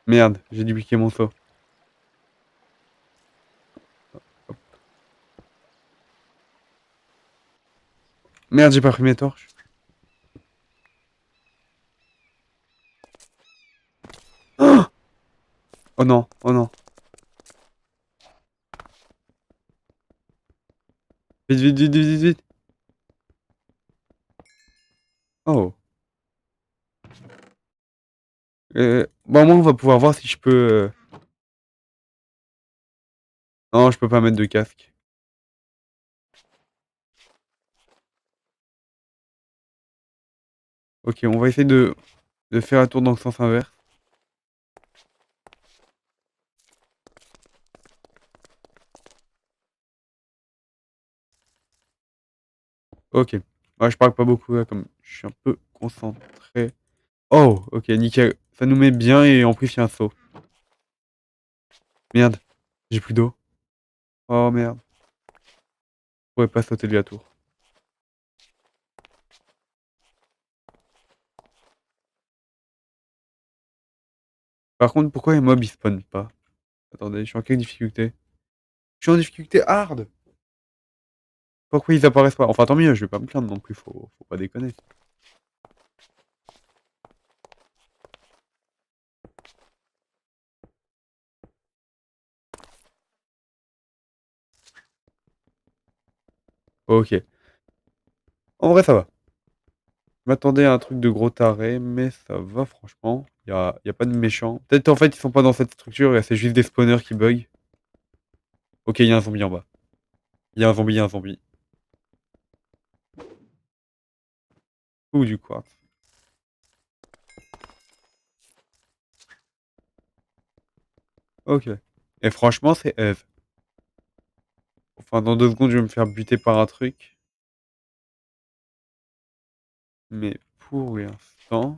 Speaker 1: Merde, j'ai dupliqué mon saut. Merde, j'ai pas pris mes torches. Oh non, oh non. Vite, vite, vite, vite, vite, vite. Oh. Bon, moi, on va pouvoir voir si je peux. Non, je peux pas mettre de casque. Ok, on va essayer de faire la tour dans le sens inverse. Ok. Ouais, je parle pas beaucoup là, comme je suis un peu concentré. Oh, ok, nickel. Ça nous met bien et en plus, il y a un saut. Merde, j'ai plus d'eau. Oh merde. Je pourrais pas sauter de la tour. Par contre, pourquoi les mobs ils spawnent pas? Attendez, je suis en quelle difficulté? Je suis en difficulté hard! Pourquoi ils apparaissent pas? Enfin, tant mieux, je vais pas me plaindre non plus, faut pas déconner. Ok. En vrai, ça va. Je m'attendais à un truc de gros taré, mais ça va franchement. Y a pas de méchants. Peut-être en fait ils sont pas dans cette structure et c'est juste des spawners qui bug. Ok, il y a un zombie en bas. Il y a un zombie, il y a un zombie. Ou du quartz. Ok. Et franchement, c'est Eve. Enfin, dans 2 secondes, je vais me faire buter par un truc. Mais pour l'instant,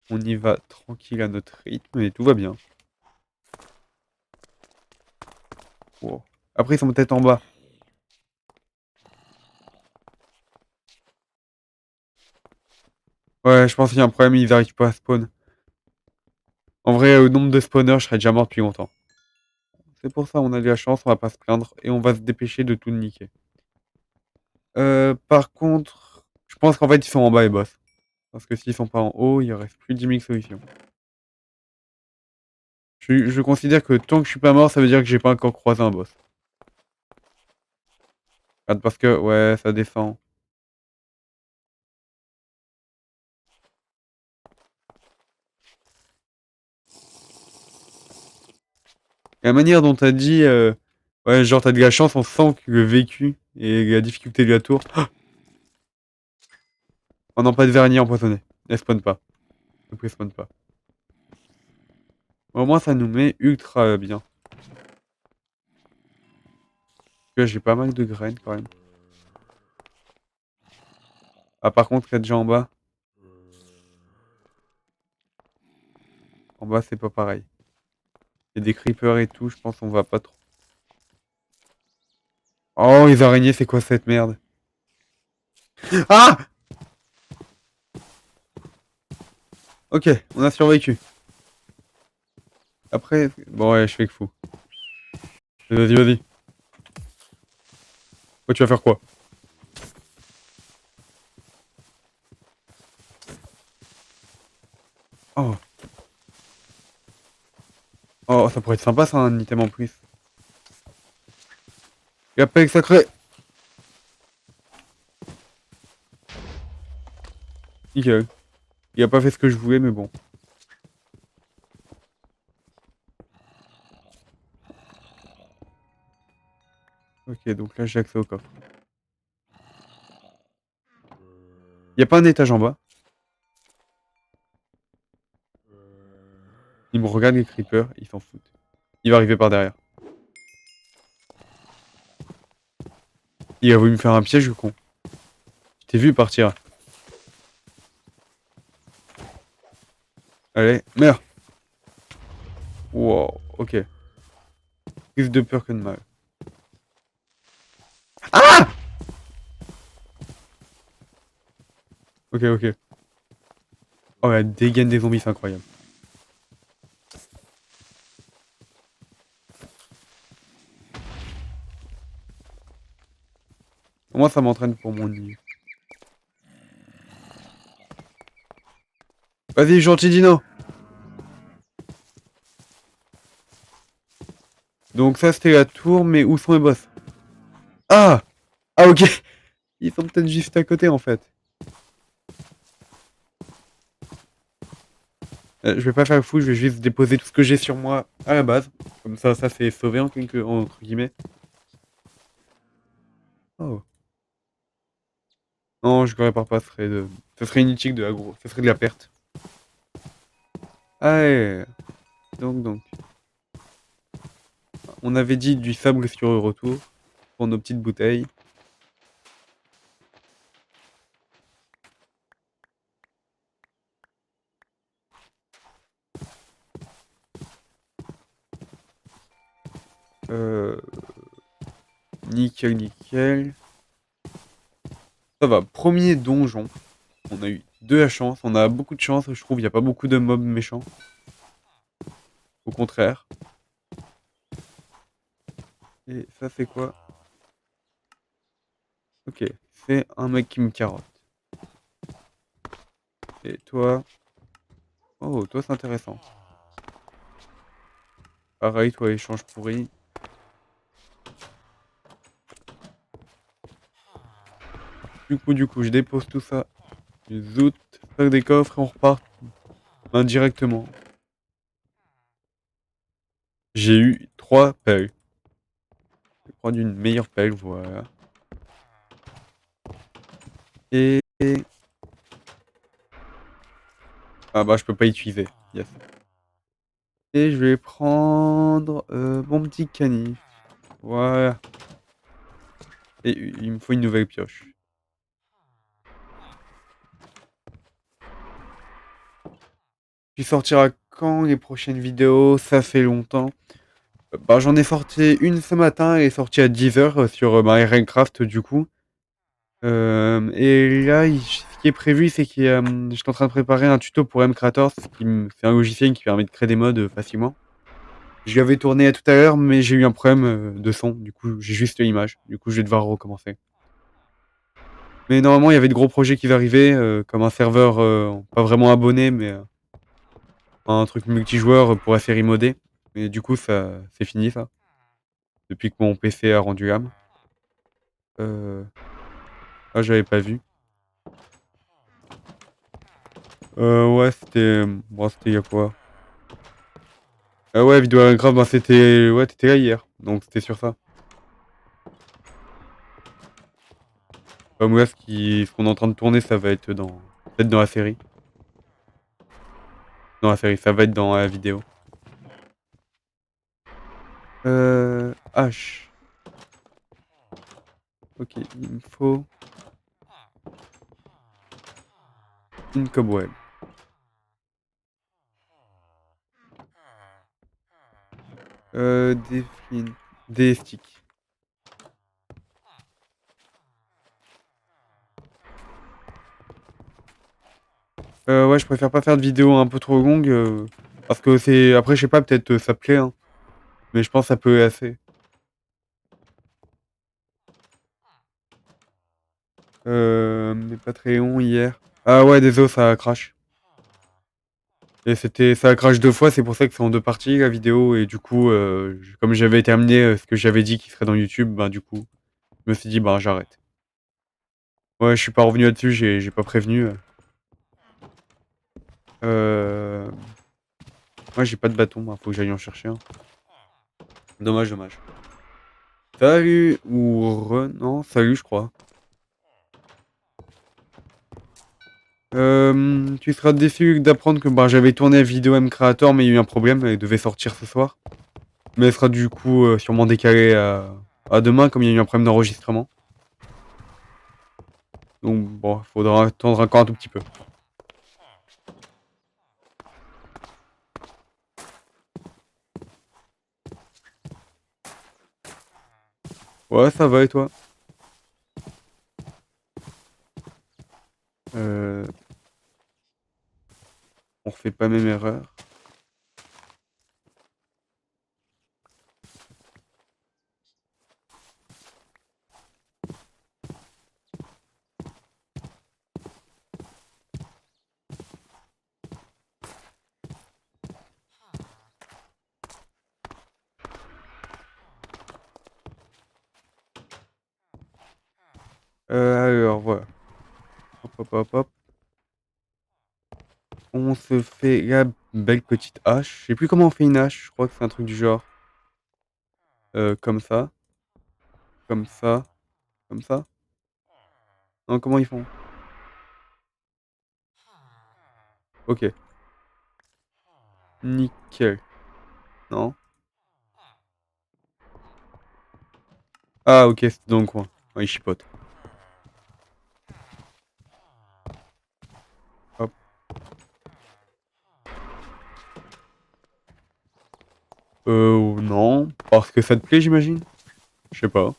Speaker 1: on y va tranquille à notre rythme et tout va bien. Wow. Après, ils sont peut-être en bas. Ouais, je pense qu'il y a un problème, ils arrivent pas à spawn. En vrai, au nombre de spawners, je serais déjà mort depuis longtemps. C'est pour ça, on a de la chance, on va pas se plaindre et on va se dépêcher de tout niquer. Par contre, je pense qu'en fait, ils sont en bas les boss. Parce que s'ils sont pas en haut, il reste plus de 10 000 solutions. Je considère que tant que je suis pas mort, ça veut dire que j'ai pas encore croisé un boss. Regarde, parce que, ouais, ça descend. La manière dont t'as dit, ouais, genre t'as de la chance, on sent que le vécu et la difficulté de la tour. Oh non, pas de vernis empoisonné. Elle spawn pas. Elle spawn pas. Au moins, ça nous met ultra bien. Là, j'ai pas mal de graines quand même. Ah, par contre, il y a déjà en bas. En bas, c'est pas pareil. Il y a des creepers et tout, je pense qu'on va pas trop. Oh, les araignées, c'est quoi cette merde? Ah! Ok, on a survécu. Après, bon, ouais, je fais que fou. Vas-y, vas-y. Oh, tu vas faire quoi? Oh, oh, ça pourrait être sympa, ça, un item en plus. La pelle sacrée! Nickel. Il a pas fait ce que je voulais, mais bon. Ok, donc là, j'ai accès au coffre. Y a pas un étage en bas? Il me regarde les creepers, il s'en fout. Il va arriver par derrière. Il a voulu me faire un piège, le con. Je t'ai vu partir. Allez, meurs! Wow, ok. Plus de peur que de mal. Ah! Ok, ok. Oh, la dégaine des zombies, c'est incroyable. Moi, ça m'entraîne pour mon niveau. Vas-y, gentil Dino! Donc ça, c'était la tour, mais où sont les boss? Ah! Ah, ok! Ils sont peut-être juste à côté, en fait. Je vais pas faire le fou, je vais juste déposer tout ce que j'ai sur moi à la base. Comme ça c'est sauvé entre guillemets. Oh. Non, je ne répare pas, ce serait inutile de l'aggro, ce serait de la perte. Allez, donc. On avait dit du sable sur le retour pour nos petites bouteilles. Euh, nickel, nickel. Ça va, premier donjon. On a eu de la chance, on a beaucoup de chance, je trouve, il n'y a pas beaucoup de mobs méchants. Au contraire. Et ça c'est quoi? Ok, c'est un mec qui me carotte. Et toi? Oh, toi c'est intéressant. Pareil, toi échange pourri. Du coup, je dépose tout ça. Je zoute, sac des coffres et on repart indirectement. J'ai eu 3 pelles. Je vais prendre une meilleure pelle, voilà. Et... Ah bah je peux pas utiliser. Yes. Et je vais prendre mon petit canif. Voilà. Et il me faut une nouvelle pioche. Puis sortira quand les prochaines vidéos? Ça fait longtemps. Bah j'en ai sorti une ce matin, elle est sortie à 10h sur ma Minecraft du coup. Et là, ce qui est prévu, c'est que je suis en train de préparer un tuto pour mCreators, c'est un logiciel qui permet de créer des mods facilement. Je l'avais tourné tout à l'heure, mais j'ai eu un problème de son. Du coup, j'ai juste l'image. Du coup, je vais devoir recommencer. Mais normalement, il y avait de gros projets qui arrivaient, comme un serveur pas vraiment abonné, mais un truc multijoueur pour la série modée. Mais du coup, ça, c'est fini ça. Depuis que mon PC a rendu l'âme. Euh... Ah, j'avais pas vu. Ouais, c'était. Bon, c'était il y a quoi? Ah ouais, vidéo grave, ben c'était. Ouais, t'étais là hier. Donc c'était sur ça. Comme là, ce qu'on est en train de tourner, ça va être dans. Peut-être dans la série. Dans la série, ça va être dans la vidéo. H. Ok, il me faut une cobweb. Des flint. Des sticks. Ouais, je préfère pas faire de vidéos un peu trop longues. Parce que c'est. Après, je sais pas, peut-être ça plaît, hein. Mais je pense que ça peut assez. Mes Patreons hier. Ah ouais, désolé, ça crash. Et ça a crash 2 fois, c'est pour ça que c'est en 2 parties la vidéo. Et du coup, comme j'avais terminé ce que j'avais dit qui serait dans YouTube, ben du coup, je me suis dit, ben j'arrête. Ouais, je suis pas revenu là-dessus, j'ai pas prévenu. Euh... Ouais, j'ai pas de bâton, ben, faut que j'aille en chercher un. Dommage, dommage. Salut, non, salut, je crois. Tu seras déçu d'apprendre que ben, j'avais tourné la vidéo mCreator, mais il y a eu un problème, elle devait sortir ce soir. Mais elle sera du coup sûrement décalée à demain, comme il y a eu un problème d'enregistrement. Donc bon, faudra attendre encore un tout petit peu. Ouais, ça va et toi? Euh, on refait pas même erreur. Alors voilà. Hop, hop, hop, hop. On se fait la belle petite hache. Je sais plus comment on fait une hache. Je crois que c'est un truc du genre. Comme ça. Comme ça. Comme ça. Non, comment ils font? Ok. Nickel. Non. Ah ok, c'est dans le coin. Ouais, il chipote. Hop. Non. Parce que ça te plaît, j'imagine? Je sais pas.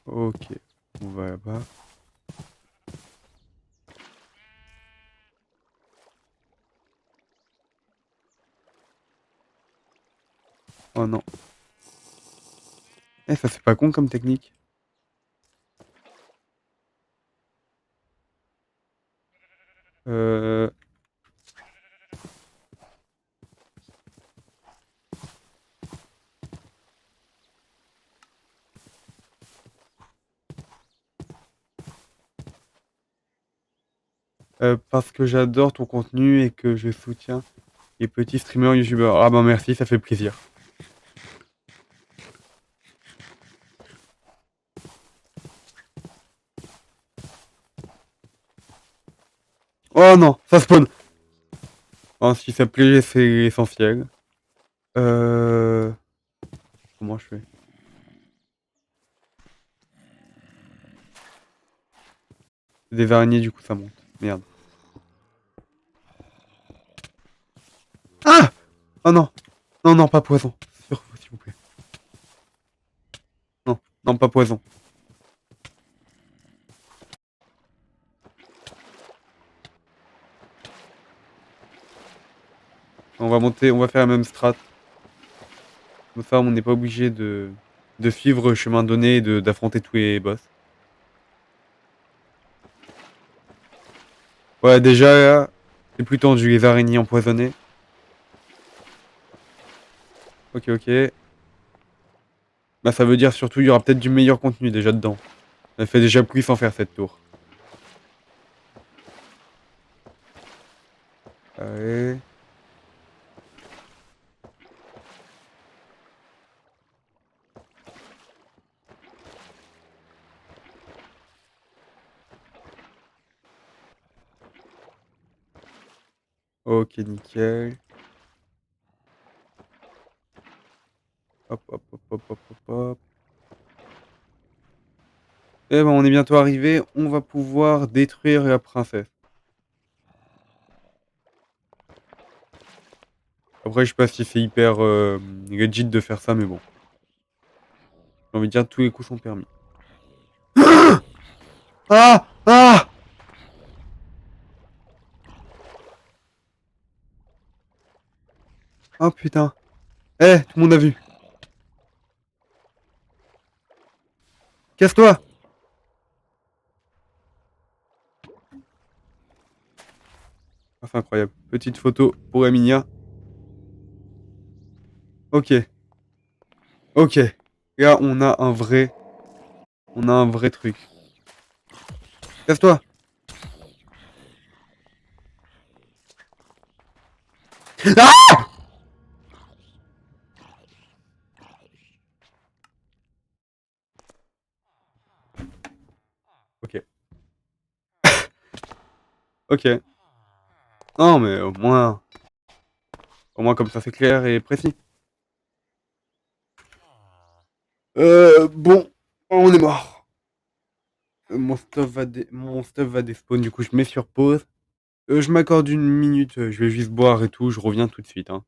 Speaker 1: Ok. On va là-bas. Oh non. Eh, ça c'est pas con comme technique. Euh... Parce que j'adore ton contenu et que je soutiens les petits streamers youtubeurs. Ah bah merci, ça fait plaisir. Oh non, ça spawn. Oh, si ça plaît, c'est essentiel. Euh... Comment je fais? Des araignées, du coup, ça monte. Merde. Ah! Oh non! Non, non, pas poison. S'il vous plaît. Non, non, pas poison. On va monter, on va faire la même strat. Comme ça, on n'est pas obligé de suivre le chemin donné et d'affronter tous les boss. Ouais, déjà, là, c'est plus tendu, les araignées empoisonnées. Ok, ok. Bah, ça veut dire surtout, il y aura peut-être du meilleur contenu déjà dedans. Elle fait déjà plus sans faire cette tour. Allez. Ok, nickel. Hop, hop, hop, hop, hop, hop, hop. Eh ben, on est bientôt arrivé. On va pouvoir détruire la princesse. Après, je sais pas si c'est hyper legit de faire ça, mais bon. J'ai envie de dire, tous les coups sont permis. Ah! Ah! Oh putain. Eh, tout le monde a vu. Casse-toi! Ah, c'est incroyable. Petite photo pour Emilia. Ok. Ok. Là, on a un vrai. On a un vrai truc. Casse-toi! Ah! Ok. Ok. Non, mais au moins. Au moins, comme ça, c'est clair et précis. Bon. On est mort. Mon stuff va despawn, du coup, je mets sur pause. Je m'accorde une minute, je vais juste boire et tout, je reviens tout de suite, hein.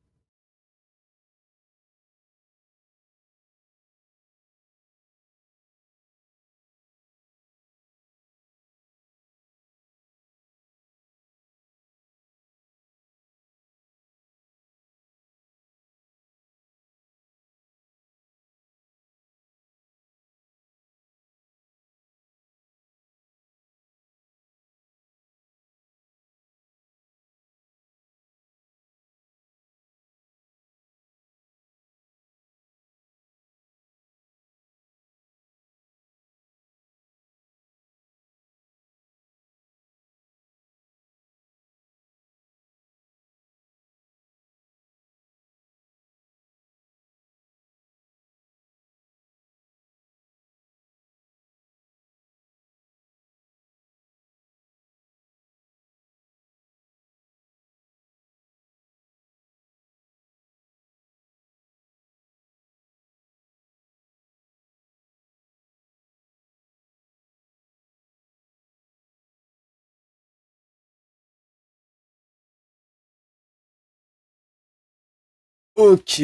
Speaker 1: OK,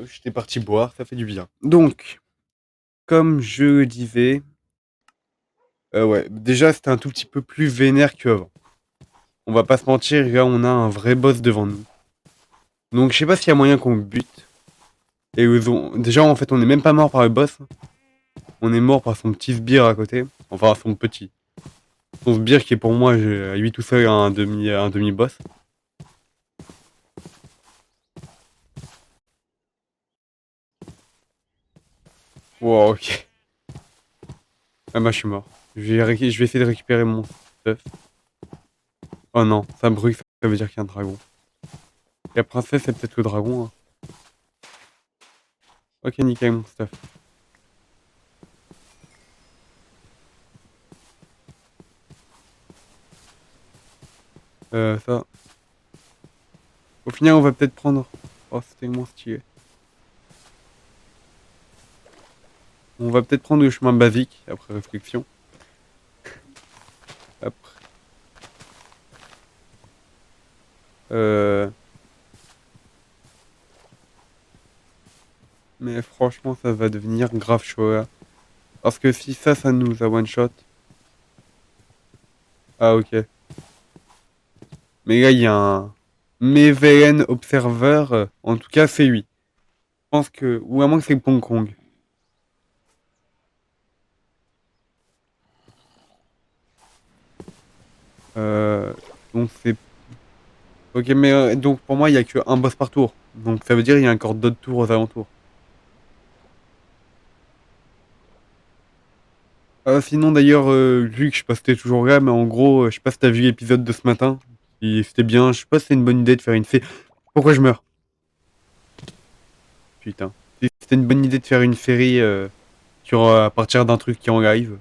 Speaker 1: j'étais parti boire, ça fait du bien. Donc, comme je le disais, ouais, déjà c'était un tout petit peu plus vénère qu'avant. On va pas se mentir, là on a un vrai boss devant nous. Donc je sais pas s'il y a moyen qu'on le bute. Et déjà en fait on est même pas mort par le boss. On est mort par son petit sbire à côté. Enfin son petit. Son sbire qui est pour moi à lui tout seul un demi boss. Wow, ok. Ah bah je suis mort. Je vais essayer de récupérer mon stuff. Oh non, ça brûle, ça veut dire qu'il y a un dragon. La princesse, c'est peut-être le dragon, hein. Ok, nickel, mon stuff. Ça. Au final, on va peut-être prendre... Oh, c'est tellement stylé. On va peut-être prendre le chemin basique, après réflexion. Après... Euh... Mais franchement, ça va devenir grave chaud, là. Parce que si ça nous a one-shot... Ah, ok. Mais là, il y a un... Mevelen Observer. En tout cas, c'est lui. Je pense que... Ou à moins que c'est Hong Kong. Euh... Donc c'est... Ok, mais donc pour moi, il y a qu'un boss par tour. Donc ça veut dire qu'il y a encore d'autres tours aux alentours. Sinon d'ailleurs, vu que je sais pas si t'es toujours là, mais en gros, je sais pas si t'as vu l'épisode de ce matin. Et c'était bien, je sais pas si c'est une bonne idée de faire une série. Pourquoi je meurs? Putain. Si c'était une bonne idée de faire une série sur, à partir d'un truc qui est en live.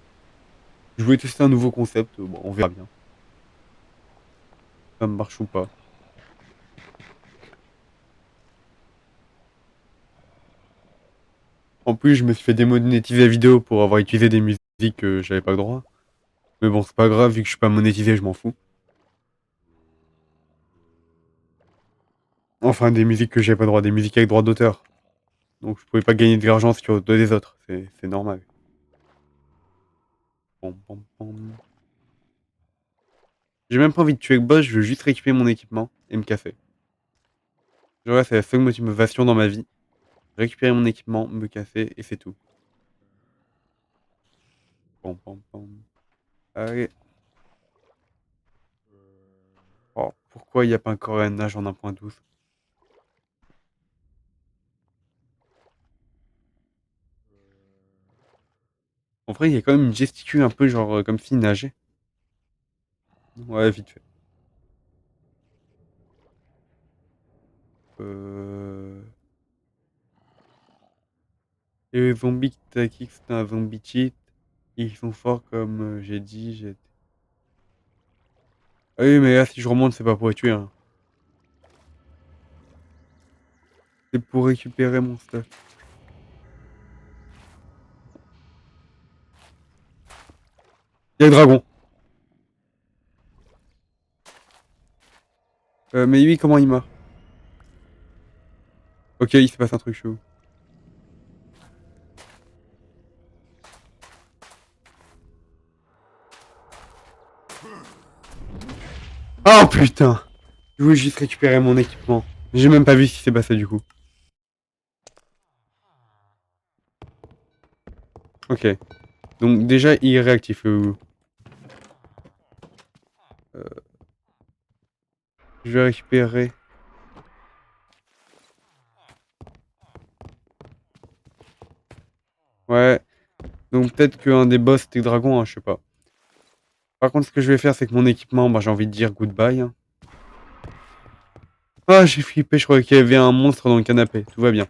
Speaker 1: Je voulais tester un nouveau concept, bon, on verra bien. Ça marche ou pas. En plus, je me suis fait démonétiser la vidéo pour avoir utilisé des musiques que j'avais pas le droit. Mais bon, c'est pas grave, vu que je suis pas monétisé, je m'en fous. Enfin, des musiques que j'avais pas le droit, des musiques avec droit d'auteur. Donc je pouvais pas gagner de l'argent sur deux des autres, c'est normal. Pom, pom, pom. J'ai même pas envie de tuer le boss, je veux juste récupérer mon équipement et me casser. Genre là, c'est la seule motivation dans ma vie. Récupérer mon équipement, me casser et c'est tout. Pom, pom, pom. Allez. Oh, pourquoi il n'y a pas encore un nage en 1.12? En vrai, il y a quand même une gesticule un peu genre comme s'il nageait. Ouais, vite fait. Euh... Et les zombies qui t'attaquent, c'est un zombie cheat. Ils sont forts comme j'ai dit. Ah oui, mais là, si je remonte, c'est pas pour les tuer, hein. C'est pour récupérer mon stuff. Il y a le dragon. Mais lui, comment il meurt? Ok, il se passe un truc chelou. Oh putain! Je voulais juste récupérer mon équipement. J'ai même pas vu ce qui s'est passé du coup. Ok. Donc déjà, il est réactif le loup. Euh, je vais récupérer. Ouais. Donc peut-être qu'un des boss c'était le dragon, hein, je sais pas. Par contre, ce que je vais faire, c'est que mon équipement, bah, j'ai envie de dire goodbye, hein. Ah, j'ai flippé, je croyais qu'il y avait un monstre dans le canapé. Tout va bien.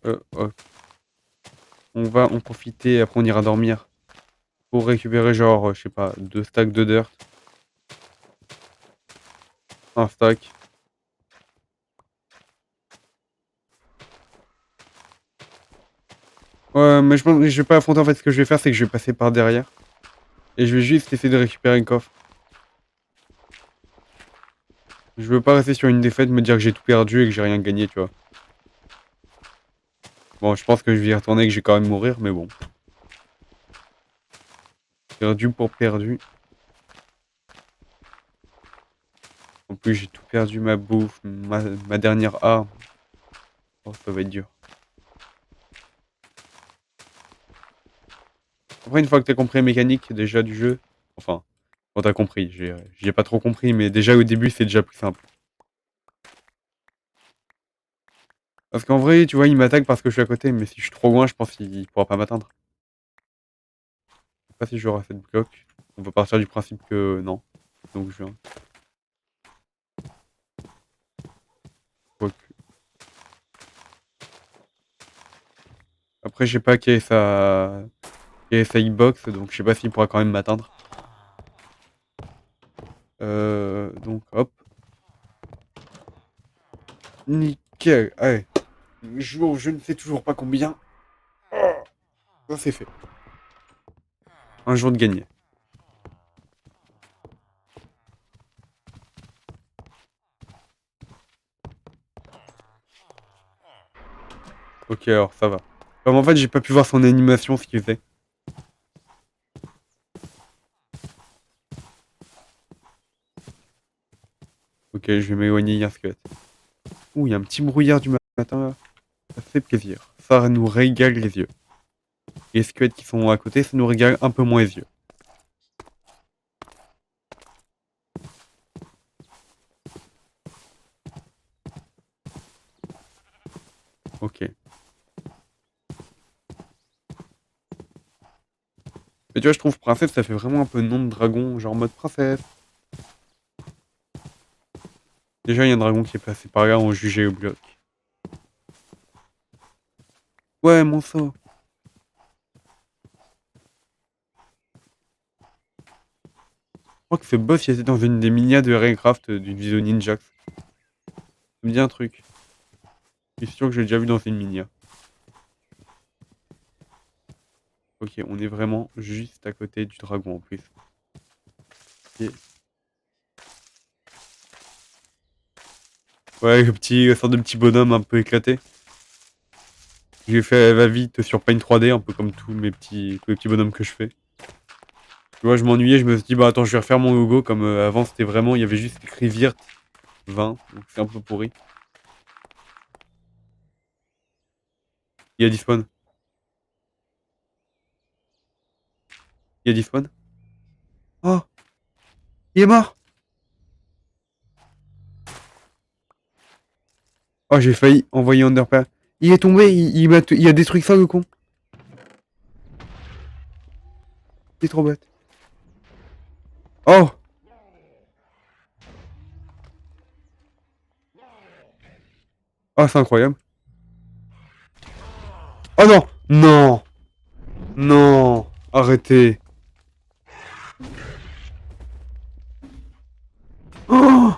Speaker 1: Oh. On va en profiter, après on ira dormir. Pour récupérer genre, je sais pas, 2 stacks de dirt. Un stack. Ouais, mais je pense que je vais pas affronter en fait. Ce que je vais faire, c'est que je vais passer par derrière. Et je vais juste essayer de récupérer un coffre. Je veux pas rester sur une défaite, me dire que j'ai tout perdu et que j'ai rien gagné, tu vois. Bon, je pense que je vais y retourner et que je vais quand même mourir, mais bon. Perdu pour perdu. En plus, j'ai tout perdu, ma bouffe, ma dernière arme. Oh, ça va être dur. Après, une fois que t'as compris les mécaniques déjà du jeu, enfin, quand t'as compris, j'ai pas trop compris, mais déjà au début, c'est déjà plus simple. Parce qu'en vrai, tu vois, il m'attaque parce que je suis à côté, mais si je suis trop loin, je pense qu'il pourra pas m'atteindre. pas si j'aurai assez de blocs. On va partir du principe que non. Donc je viens. Quoique. Après, je sais pas quelle est sa hitbox, donc je sais pas s'il pourra quand même m'atteindre. Donc hop. Nickel. Allez. Jour, je ne sais toujours pas combien. Oh, ça c'est fait. Un jour de gagné. Ok, alors ça va. Comme en fait, j'ai pas pu voir son animation, ce qu'il faisait. Ok, je vais m'éloigner, il y a un squelette. Ouh, il y a un petit brouillard du matin là. Ça fait plaisir. Ça nous régale les yeux. Les squelettes qui sont à côté, ça nous régale un peu moins les yeux. Ok. Mais tu vois, je trouve princesse, ça fait vraiment un peu nom de dragon, genre en mode princesse. Déjà, il y a un dragon qui est passé par là, on jugeait au bloc. Ouais, mon saut. Je crois que ce boss, il était dans une des minias de Raincraft d'une vidéo Ninjax. Ça me dit un truc. Je suis sûr que j'ai déjà vu dans une minia. Ok, on est vraiment juste à côté du dragon en plus. Et... Ouais, le sorte de petit bonhomme un peu éclaté. Je lui ai fait va vite sur Paint 3D, un peu comme tous les petits bonhommes que je fais. Tu vois, je m'ennuyais, je me suis dit, bah attends, je vais refaire mon logo comme avant, c'était vraiment, il y avait juste écrit Virt 20, donc c'est un peu pourri. Il y a Dispawn. Il y a Dispawn. Oh, il est mort. Oh, j'ai failli envoyer Underpal. Il est tombé, il a détruit ça, le con. Il est trop bête. Oh, oh, c'est incroyable. Oh non, non, non, arrêtez. Oh,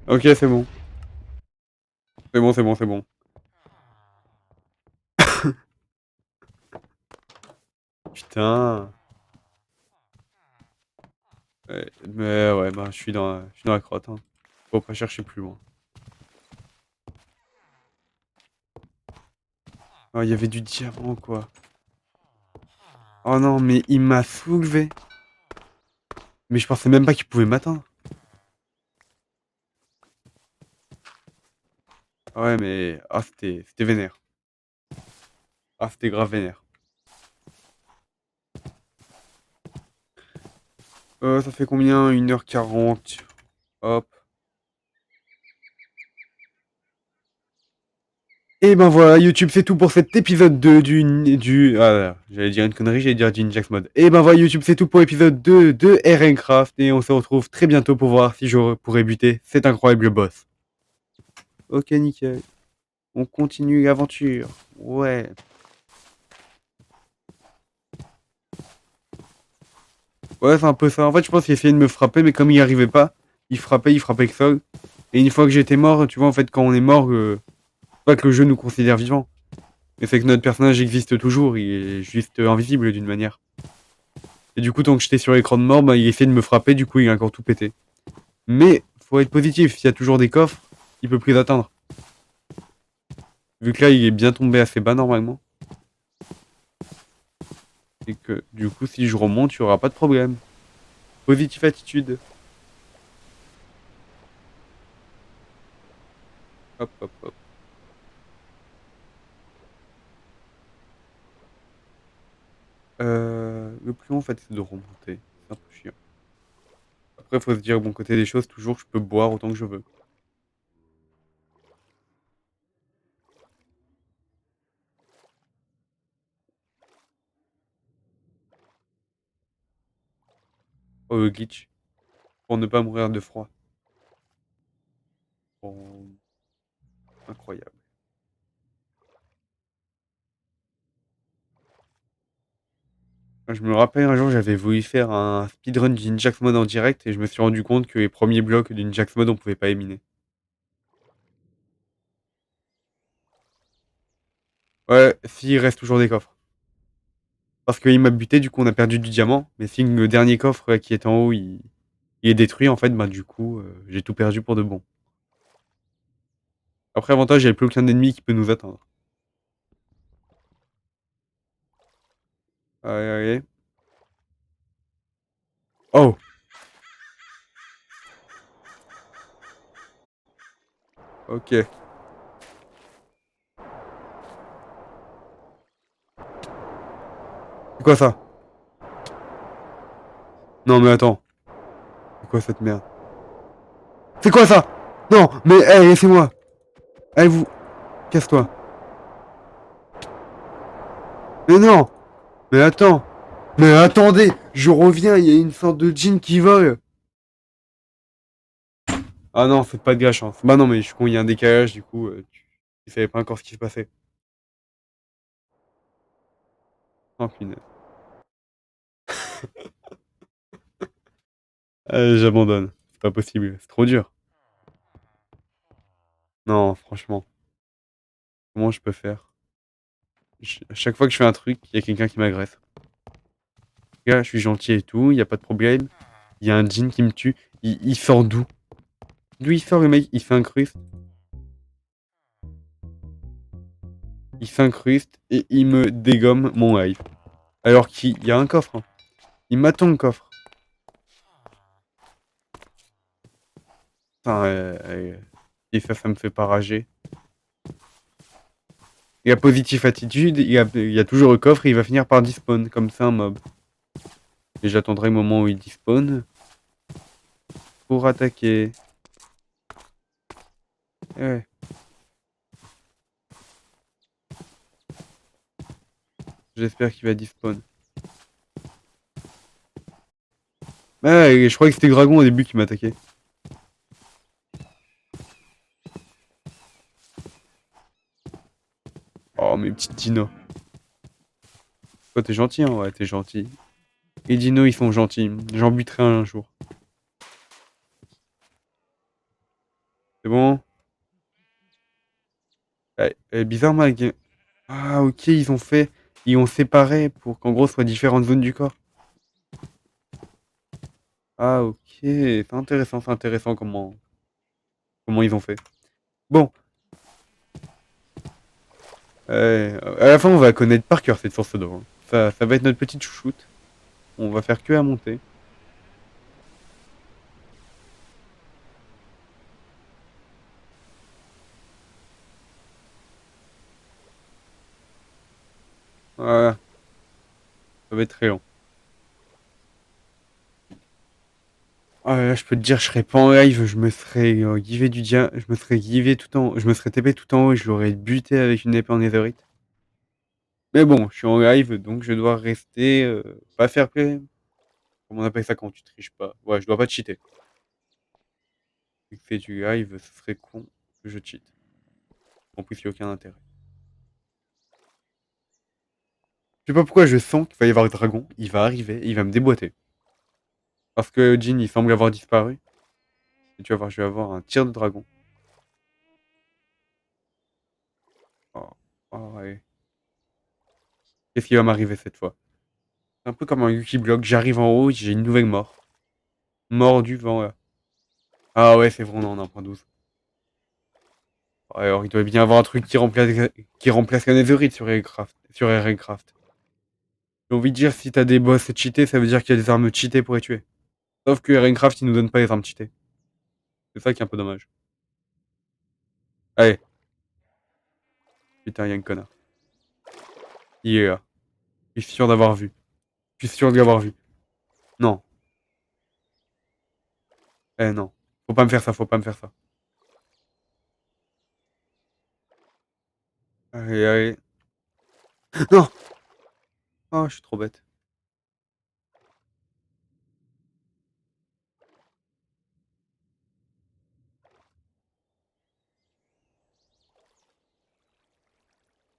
Speaker 1: ok, c'est bon. C'est bon, c'est bon, c'est bon. Putain. Ouais, mais ouais, bah, je suis dans la crotte, hein. Faut pas chercher plus loin. Oh, il y avait du diamant, quoi. Oh non, mais il m'a soulevé. Mais je pensais même pas qu'il pouvait m'atteindre. Ouais, mais... Ah, c'était vénère. Ah, c'était grave vénère. Ça fait combien? 1h40. Hop. Et ben voilà, YouTube, c'est tout pour cet épisode 2 Ah, j'allais dire une connerie, j'allais dire Jinjax Mod. Et ben voilà, YouTube, c'est tout pour l'épisode 2 de RNcraft. Et on se retrouve très bientôt pour voir si je pourrai buter cet incroyable boss. Ok, nickel. On continue l'aventure. Ouais. Ouais, c'est un peu ça. En fait, je pense qu'il essayait de me frapper, mais comme il n'y arrivait pas, il frappait avec sol. Et une fois que j'étais mort, tu vois, en fait, quand on est mort, pas que le jeu nous considère vivants. Mais c'est que notre personnage existe toujours, il est juste invisible d'une manière. Et du coup, tant que j'étais sur l'écran de mort, bah, il essayait de me frapper, du coup, il a encore tout pété. Mais, faut être positif, s'il y a toujours des coffres, il peut plus les atteindre. Vu que là, il est bien tombé assez bas normalement. Et que, du coup, si je remonte, il n'y aura pas de problème. Positive attitude. Hop, hop, hop. Le plus long, en fait, c'est de remonter. C'est un peu chiant. Après, faut se dire, bon côté des choses, toujours, je peux boire autant que je veux. glitch pour ne pas mourir de froid. Oh, incroyable. Je me rappelle un jour, j'avais voulu faire un speedrun du Ninjax Mode en direct et je me suis rendu compte que les premiers blocs du Ninjax Mode, on pouvait pas les miner. Ouais, si, il reste toujours des coffres. Parce qu'il m'a buté, du coup, on a perdu du diamant. Mais si le dernier coffre qui est en haut, il est détruit, en fait, bah, du coup, j'ai tout perdu pour de bon. Après, avantage, il n'y a plus aucun ennemi qui peut nous atteindre. Allez, allez. Oh! Ok. C'est quoi ça? Non, mais attends. C'est quoi cette merde? C'est quoi ça? Non, mais, hey, laissez-moi. Allez, vous. Casse-toi. Mais non! Mais attends! Mais attendez! Je reviens, il y a une sorte de djinn qui vole! Ah non, faites pas de gâche, hein. Bah non, mais je suis con, il y a un décalage, du coup, tu savais pas encore ce qui se passait. Oh punaise. J'abandonne. C'est pas possible, c'est trop dur. Non, franchement, comment je peux faire? À chaque fois que je fais un truc, il y a quelqu'un qui m'agresse. Gars, je suis gentil et tout, il y a pas de problème. Il y a un djinn qui me tue. Il sort d'où? D'où il sort le mec? Il s'incruste et il me dégomme mon live. Alors qu'il y a un coffre, hein. Il m'attend le coffre. Putain, et ça me fait pas rager. Il y a positive attitude, il y a toujours le coffre et il va finir par despawn, comme ça un mob. Et j'attendrai le moment où il despawn pour attaquer. Ouais. J'espère qu'il va despawn. Ouais, je croyais que c'était le dragon au début qui m'attaquait. Oh, mes petites dinos. Toi, t'es gentil, hein? Ouais, t'es gentil. Les dinos, ils sont gentils. J'en buterai un jour. C'est bon? Ouais, bizarrement, ah, ok, ils ont fait. Ils ont séparé pour qu'en gros, ce soit différentes zones du corps. Ah, ok. C'est intéressant comment ils ont fait. Bon, à la fin, on va connaître par cœur cette source d'eau, hein. Ça va être notre petite chouchoute. On va faire que à monter. Voilà, ça va être très long. Ah là, je peux te dire, je serais pas en live, je me serais givé je me serais givé je me serais TP tout en haut et je l'aurais buté avec une épée en netherite. Mais bon, je suis en live, donc je dois rester, pas fair play. Comment on appelle ça quand tu triches pas? Ouais, je dois pas cheater. Vu que c'est du live, ce serait con que je cheat. En plus, il n'y a aucun intérêt. Je sais pas pourquoi je sens qu'il va y avoir le dragon, il va arriver, il va me déboîter. Parce que Jin, il semble avoir disparu. Et tu vas voir, je vais avoir un tir de dragon. Oh, oh, ouais. Qu'est-ce qui va m'arriver cette fois? C'est un peu comme un Yuki Block, j'arrive en haut, j'ai une nouvelle mort. Mort du vent, là. Ah ouais, c'est vrai, on est en 1.12. Alors, il doit bien y avoir un truc qui remplace la netherite sur Aircraft. Sur Aircraft. J'ai envie de dire, si t'as des boss cheatés, ça veut dire qu'il y a des armes cheatées pour les tuer. Sauf que Aircraft, il nous donne pas les armes cheatées. C'est ça qui est un peu dommage. Allez, putain, il y a un connard. Il est là. Je suis sûr d'avoir vu. Je suis sûr de l'avoir vu. Non. Eh non. Faut pas me faire ça, faut pas me faire ça. Allez, allez. Non! Oh, je suis trop bête.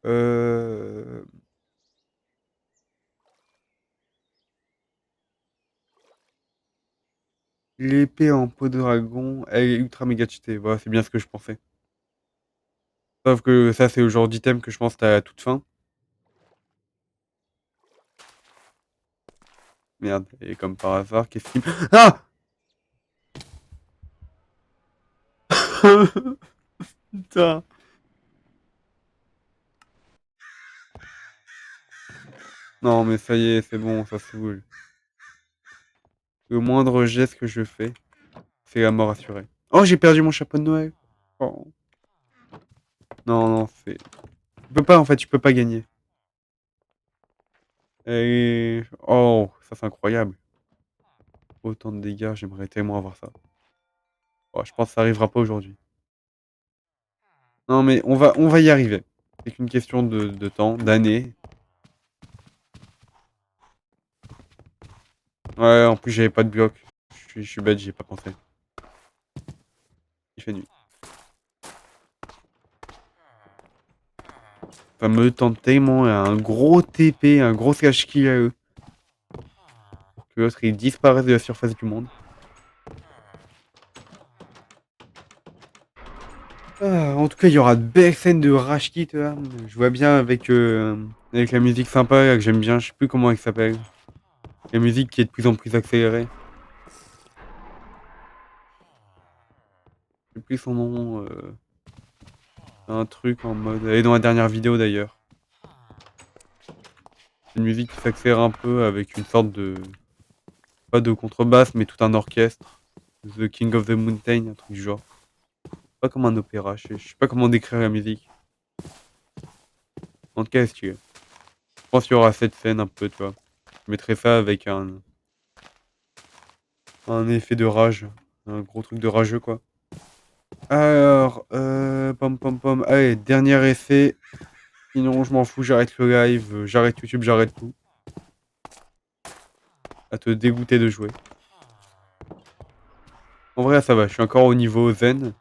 Speaker 1: Euh... L'épée en peau de dragon, elle est ultra méga cheatée. Voilà, c'est bien ce que je pensais. Sauf que ça, c'est le genre d'item que je pense que t'as à toute fin. Merde, et comme par hasard, qu'est-ce qui... Ah Putain. Non, mais ça y est, c'est bon, ça saoule. Le moindre geste que je fais, c'est la mort assurée. Oh, j'ai perdu mon chapeau de Noël. Oh. Non, non, c'est... Tu peux pas, en fait, tu peux pas gagner. Et... Oh, ça c'est incroyable. Autant de dégâts, j'aimerais tellement avoir ça. Oh, je pense que ça arrivera pas aujourd'hui. Non, mais on va y arriver. C'est qu'une question de temps, d'années. Ouais, en plus, j'avais pas de bloc. Je suis bête, j'y ai pas pensé. Il fait nuit. Ça me tente tellement un gros TP, un gros slash kill à eux. Pour que l'autre il disparaisse de la surface du monde. Ah, en tout cas, il y aura de belles scènes de rage kit là. Je vois bien avec la musique sympa là, que j'aime bien. Je sais plus comment elle s'appelle. La musique qui est de plus en plus accélérée. Je sais plus son nom. Un truc en mode. Elle est dans la dernière vidéo d'ailleurs. Une musique qui s'accélère un peu avec une sorte de. Pas de contrebasse, mais tout un orchestre. The King of the Mountain, un truc du genre. Pas comme un opéra, je sais pas comment décrire la musique. En tout cas, stylé. Je pense qu'il y aura cette scène un peu, tu vois. Je mettrai ça avec un effet de rage. Un gros truc de rageux, quoi. Alors, pom pom pom. Allez, dernier essai. Sinon, je m'en fous, j'arrête le live, j'arrête YouTube, j'arrête tout. À te dégoûter de jouer. En vrai, ça va, je suis encore au niveau zen.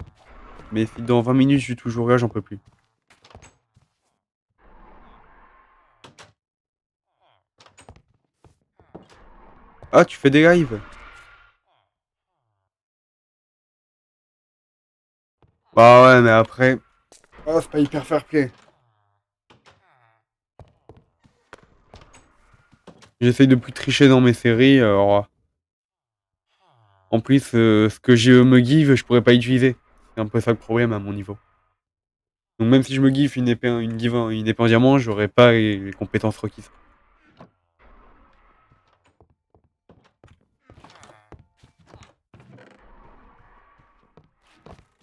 Speaker 1: Mais si dans 20 minutes, je suis toujours là, j'en peux plus. Ah, tu fais des lives? Bah ouais, mais après. Ah, c'est pas hyper fair play. J'essaye de plus tricher dans mes séries, alors. En plus, ce que je me give, je pourrais pas utiliser. C'est un peu ça le problème à mon niveau. Donc même si je me give une épée en diamant, j'aurais pas les compétences requises.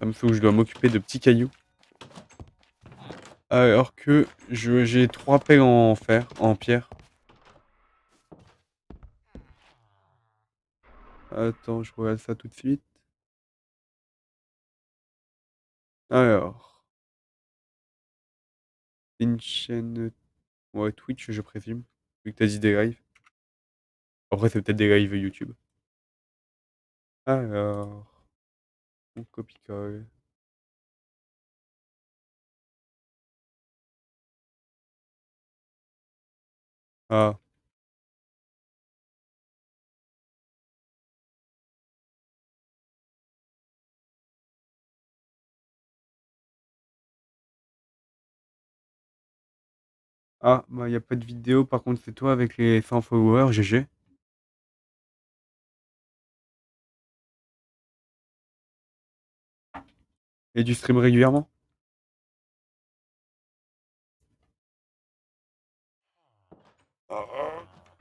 Speaker 1: Ça me fait où je dois m'occuper de petits cailloux. Alors que j'ai 3 pelles en fer, en pierre. Attends, je regarde ça tout de suite. Alors, c'est une chaîne, ouais, Twitch, je présume, vu que t'as dit des lives. Après, c'est peut-être des lives YouTube. Alors, on copie-colle. Ah, ah, bah y a pas de vidéo, par contre, c'est toi avec les 100 followers, GG. Et du stream régulièrement?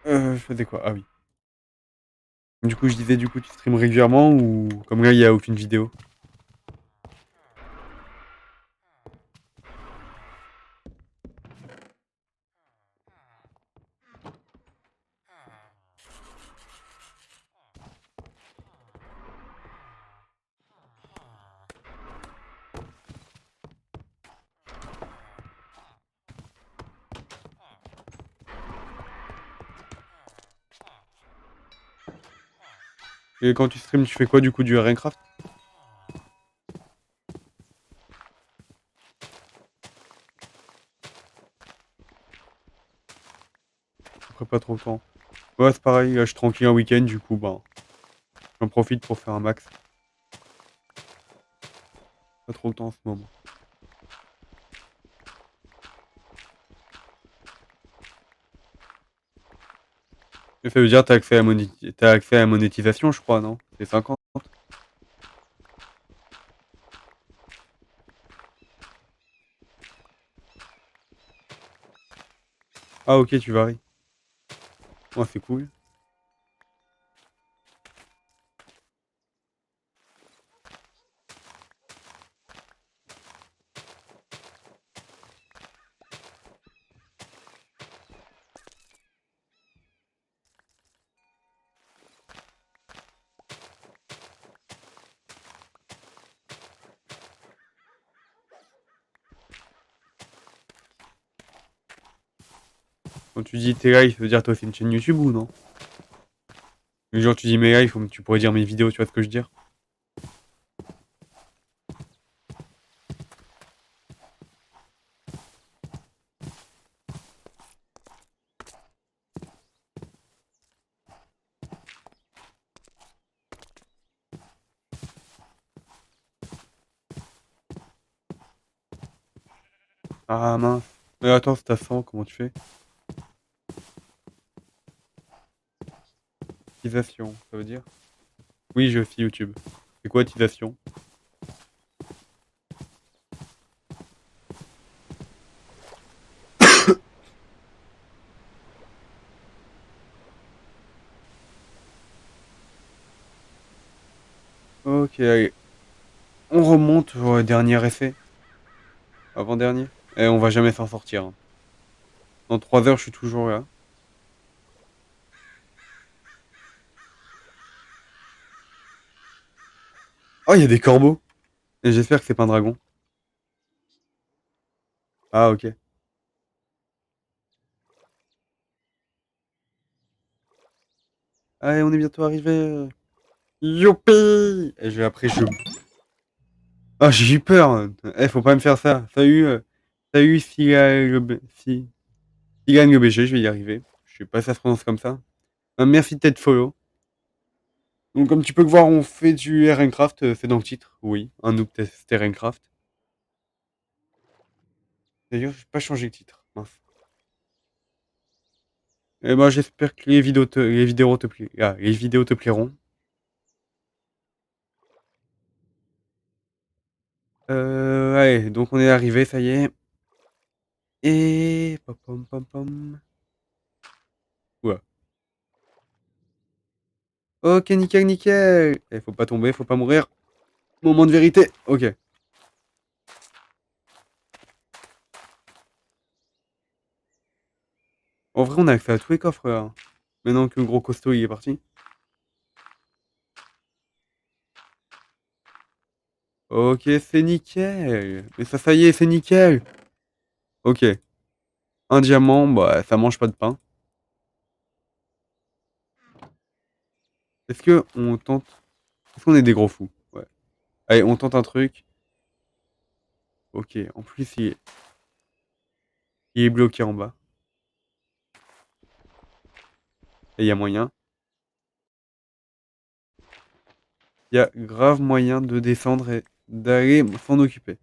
Speaker 1: Je faisais quoi? Ah oui. Du coup, je disais, du coup, tu streams régulièrement ou comme là, il y a aucune vidéo? Et quand tu streams, tu fais quoi du coup, du Minecraft? Après, pas trop le temps. Ouais, c'est pareil, là, je suis tranquille un week-end, du coup, ben, j'en profite pour faire un max. Pas trop le temps en ce moment. Et ça veut dire t'as accès à la monétisation, je crois, non? C'est 50. Ah, ok, tu varies. Ouais, c'est cool. Quand tu dis tes lives, ça veut dire toi, c'est une chaîne YouTube ou non? Le jour où tu dis mes lives, tu pourrais dire mes vidéos, tu vois ce que je veux dire? Ah mince. Mais attends, c'est à 100, comment tu fais? Monétisation, ça veut dire? Oui, j'ai aussi YouTube. C'est quoi, monétisation? Ok, allez. On remonte au dernier essai. Avant-dernier. Et on va jamais s'en sortir, hein. Dans 3 heures, je suis toujours là. Oh, il y a des corbeaux. Et j'espère que c'est pas un dragon. Ah, ok. Allez, on est bientôt arrivé. Youpi! Et après, Ah, j'ai eu peur. Eh, faut pas me faire ça. Salut, si gagne le BG, je vais y arriver. Je sais pas si ça se prononce comme ça. Merci de t'être follow. Donc, comme tu peux le voir, on fait du RNCraft. C'est dans le titre. Oui, un noob test RNCraft. D'ailleurs, j'ai pas changé le titre. Mince. Et ben, j'espère que les vidéos te plairont. Allez, donc on est arrivé, ça y est. Et... pom pom pom pom. Ouais. Ok, nickel, nickel. Faut pas tomber, faut pas mourir. Moment de vérité. Ok. En vrai, on a accès à tous les coffres, là. Maintenant que le gros costaud, il est parti. Ok, c'est nickel. Mais ça y est, c'est nickel. Ok. Un diamant, bah, ça mange pas de pain. Est-ce que on tente... Est-ce qu'on est des gros fous? Ouais. Allez, on tente un truc. Ok. En plus, il est bloqué en bas. Et il y a moyen. Il y a grave moyen de descendre et d'aller s'en occuper.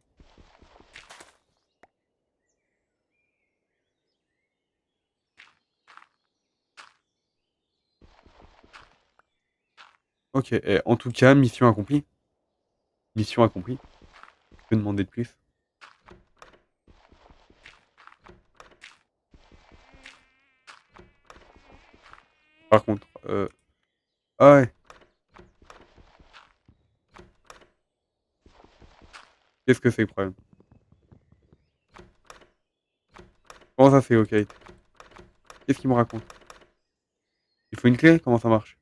Speaker 1: Ok. Et en tout cas, mission accomplie. Mission accomplie. Que demander de plus? Par contre, ah ouais. Qu'est-ce que c'est le problème? Comment ça c'est ok? Qu'est-ce qu'il me raconte? Il faut une clé? Comment ça marche?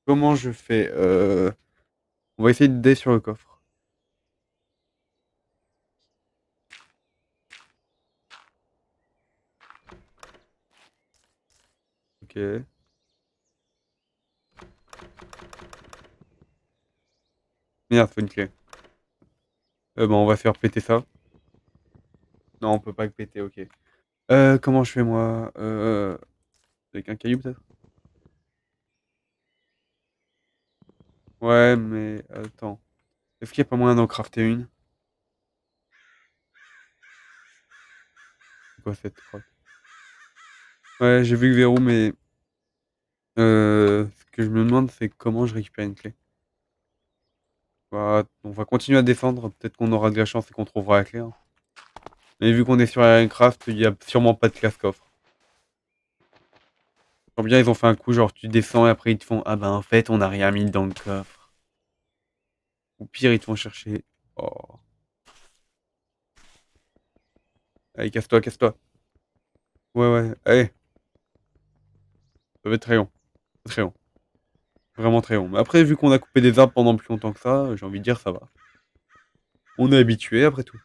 Speaker 1: Comment je fais? On va essayer de dé sur le coffre. Ok. Merde, faut une clé. Bah, on va faire péter ça. Non, on peut pas le péter, ok. Comment je fais moi? Avec un caillou peut-être? Ouais, mais attends. Est-ce qu'il y a pas moyen d'en crafter une? C'est quoi cette crotte? Ouais, j'ai vu le verrou, mais ce que je me demande, c'est comment je récupère une clé. Bah, on va continuer à descendre. Peut-être qu'on aura de la chance et qu'on trouvera la clé, hein. Mais vu qu'on est sur Minecraft, il y a sûrement pas de classe-coffre. Quand bien ils ont fait un coup, genre tu descends et après ils te font ah ben en fait on n'a rien mis dans le coffre. Ou pire ils te font chercher. Oh. Allez, casse-toi, casse-toi. Ouais, ouais, allez, ça va être très long. Très long. Vraiment très long. Mais après, vu qu'on a coupé des arbres pendant plus longtemps que ça, j'ai envie de dire ça va. On est habitué après tout.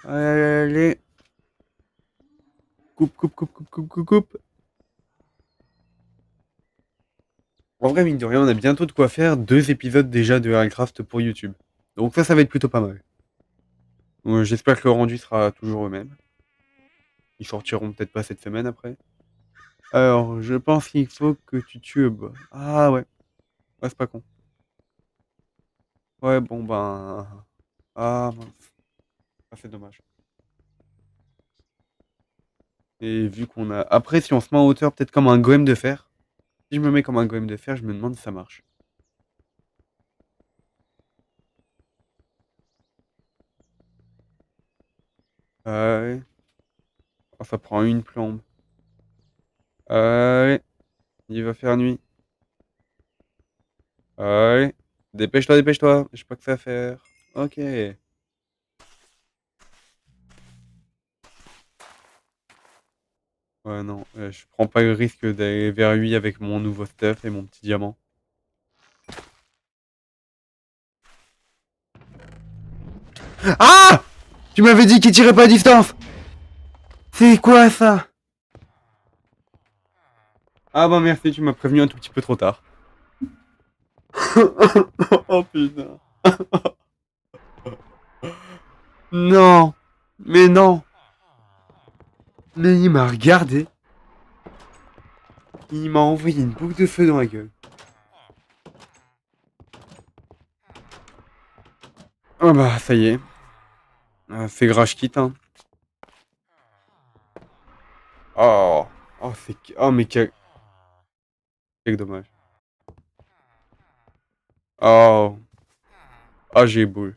Speaker 1: Allez, allez. Coupe, coupe, coupe, coupe, coupe, coupe, coupe. En vrai, mine de rien, on a bientôt de quoi faire 2 épisodes déjà de Minecraft pour YouTube. Donc ça va être plutôt pas mal. J'espère que le rendu sera toujours le même. Ils sortiront peut-être pas cette semaine après. Alors, je pense qu'il faut que tu tues. Ah ouais. Ouais, c'est pas con. Ouais, bon ben. Ah mince. Ah, c'est dommage. Et vu qu'on a. Après, si on se met en hauteur, peut-être comme un golem de fer. Si je me mets comme un golem de fer, je me demande si ça marche. Ouais. Oh, ça prend une plombe. Allez, il va faire nuit. Allez. Dépêche-toi, dépêche-toi. J'ai pas que ça à faire. Ok. Ouais, non. Je prends pas le risque d'aller vers lui avec mon nouveau stuff et mon petit diamant. Ah! Tu m'avais dit qu'il tirait pas à distance! C'est quoi ça? Ah bah merci, tu m'as prévenu un tout petit peu trop tard. Oh putain. Non. Mais non. Mais il m'a regardé. Il m'a envoyé une boucle de feu dans la gueule. Ah bah ça y est. C'est grave quitte hein. Oh. Oh c'est. Oh mais quel dommage. Oh. Ah j'ai les boules.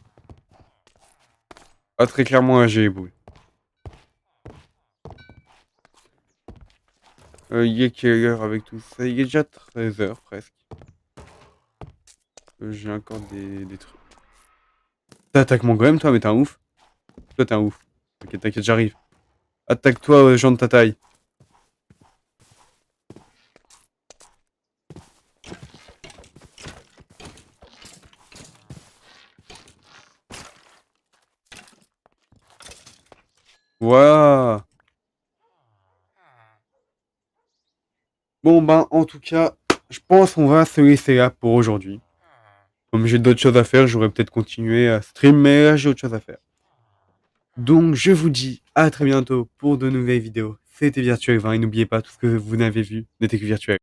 Speaker 1: Ah très clairement j'ai les boules. Il est quelle heure avec tout ça? Il est déjà 13h presque. J'ai encore des trucs. T'attaques mon golem toi mais t'es un ouf. Toi t'es un ouf. Ok t'inquiète j'arrive. Attaque-toi aux gens de ta taille. Waouh. Bon ben en tout cas, je pense qu'on va se laisser là pour aujourd'hui. Comme j'ai d'autres choses à faire, j'aurais peut-être continué à stream, mais là j'ai autre chose à faire. Donc je vous dis à très bientôt pour de nouvelles vidéos. C'était Virtuel 20 et n'oubliez pas tout ce que vous n'avez vu n'était que virtuel.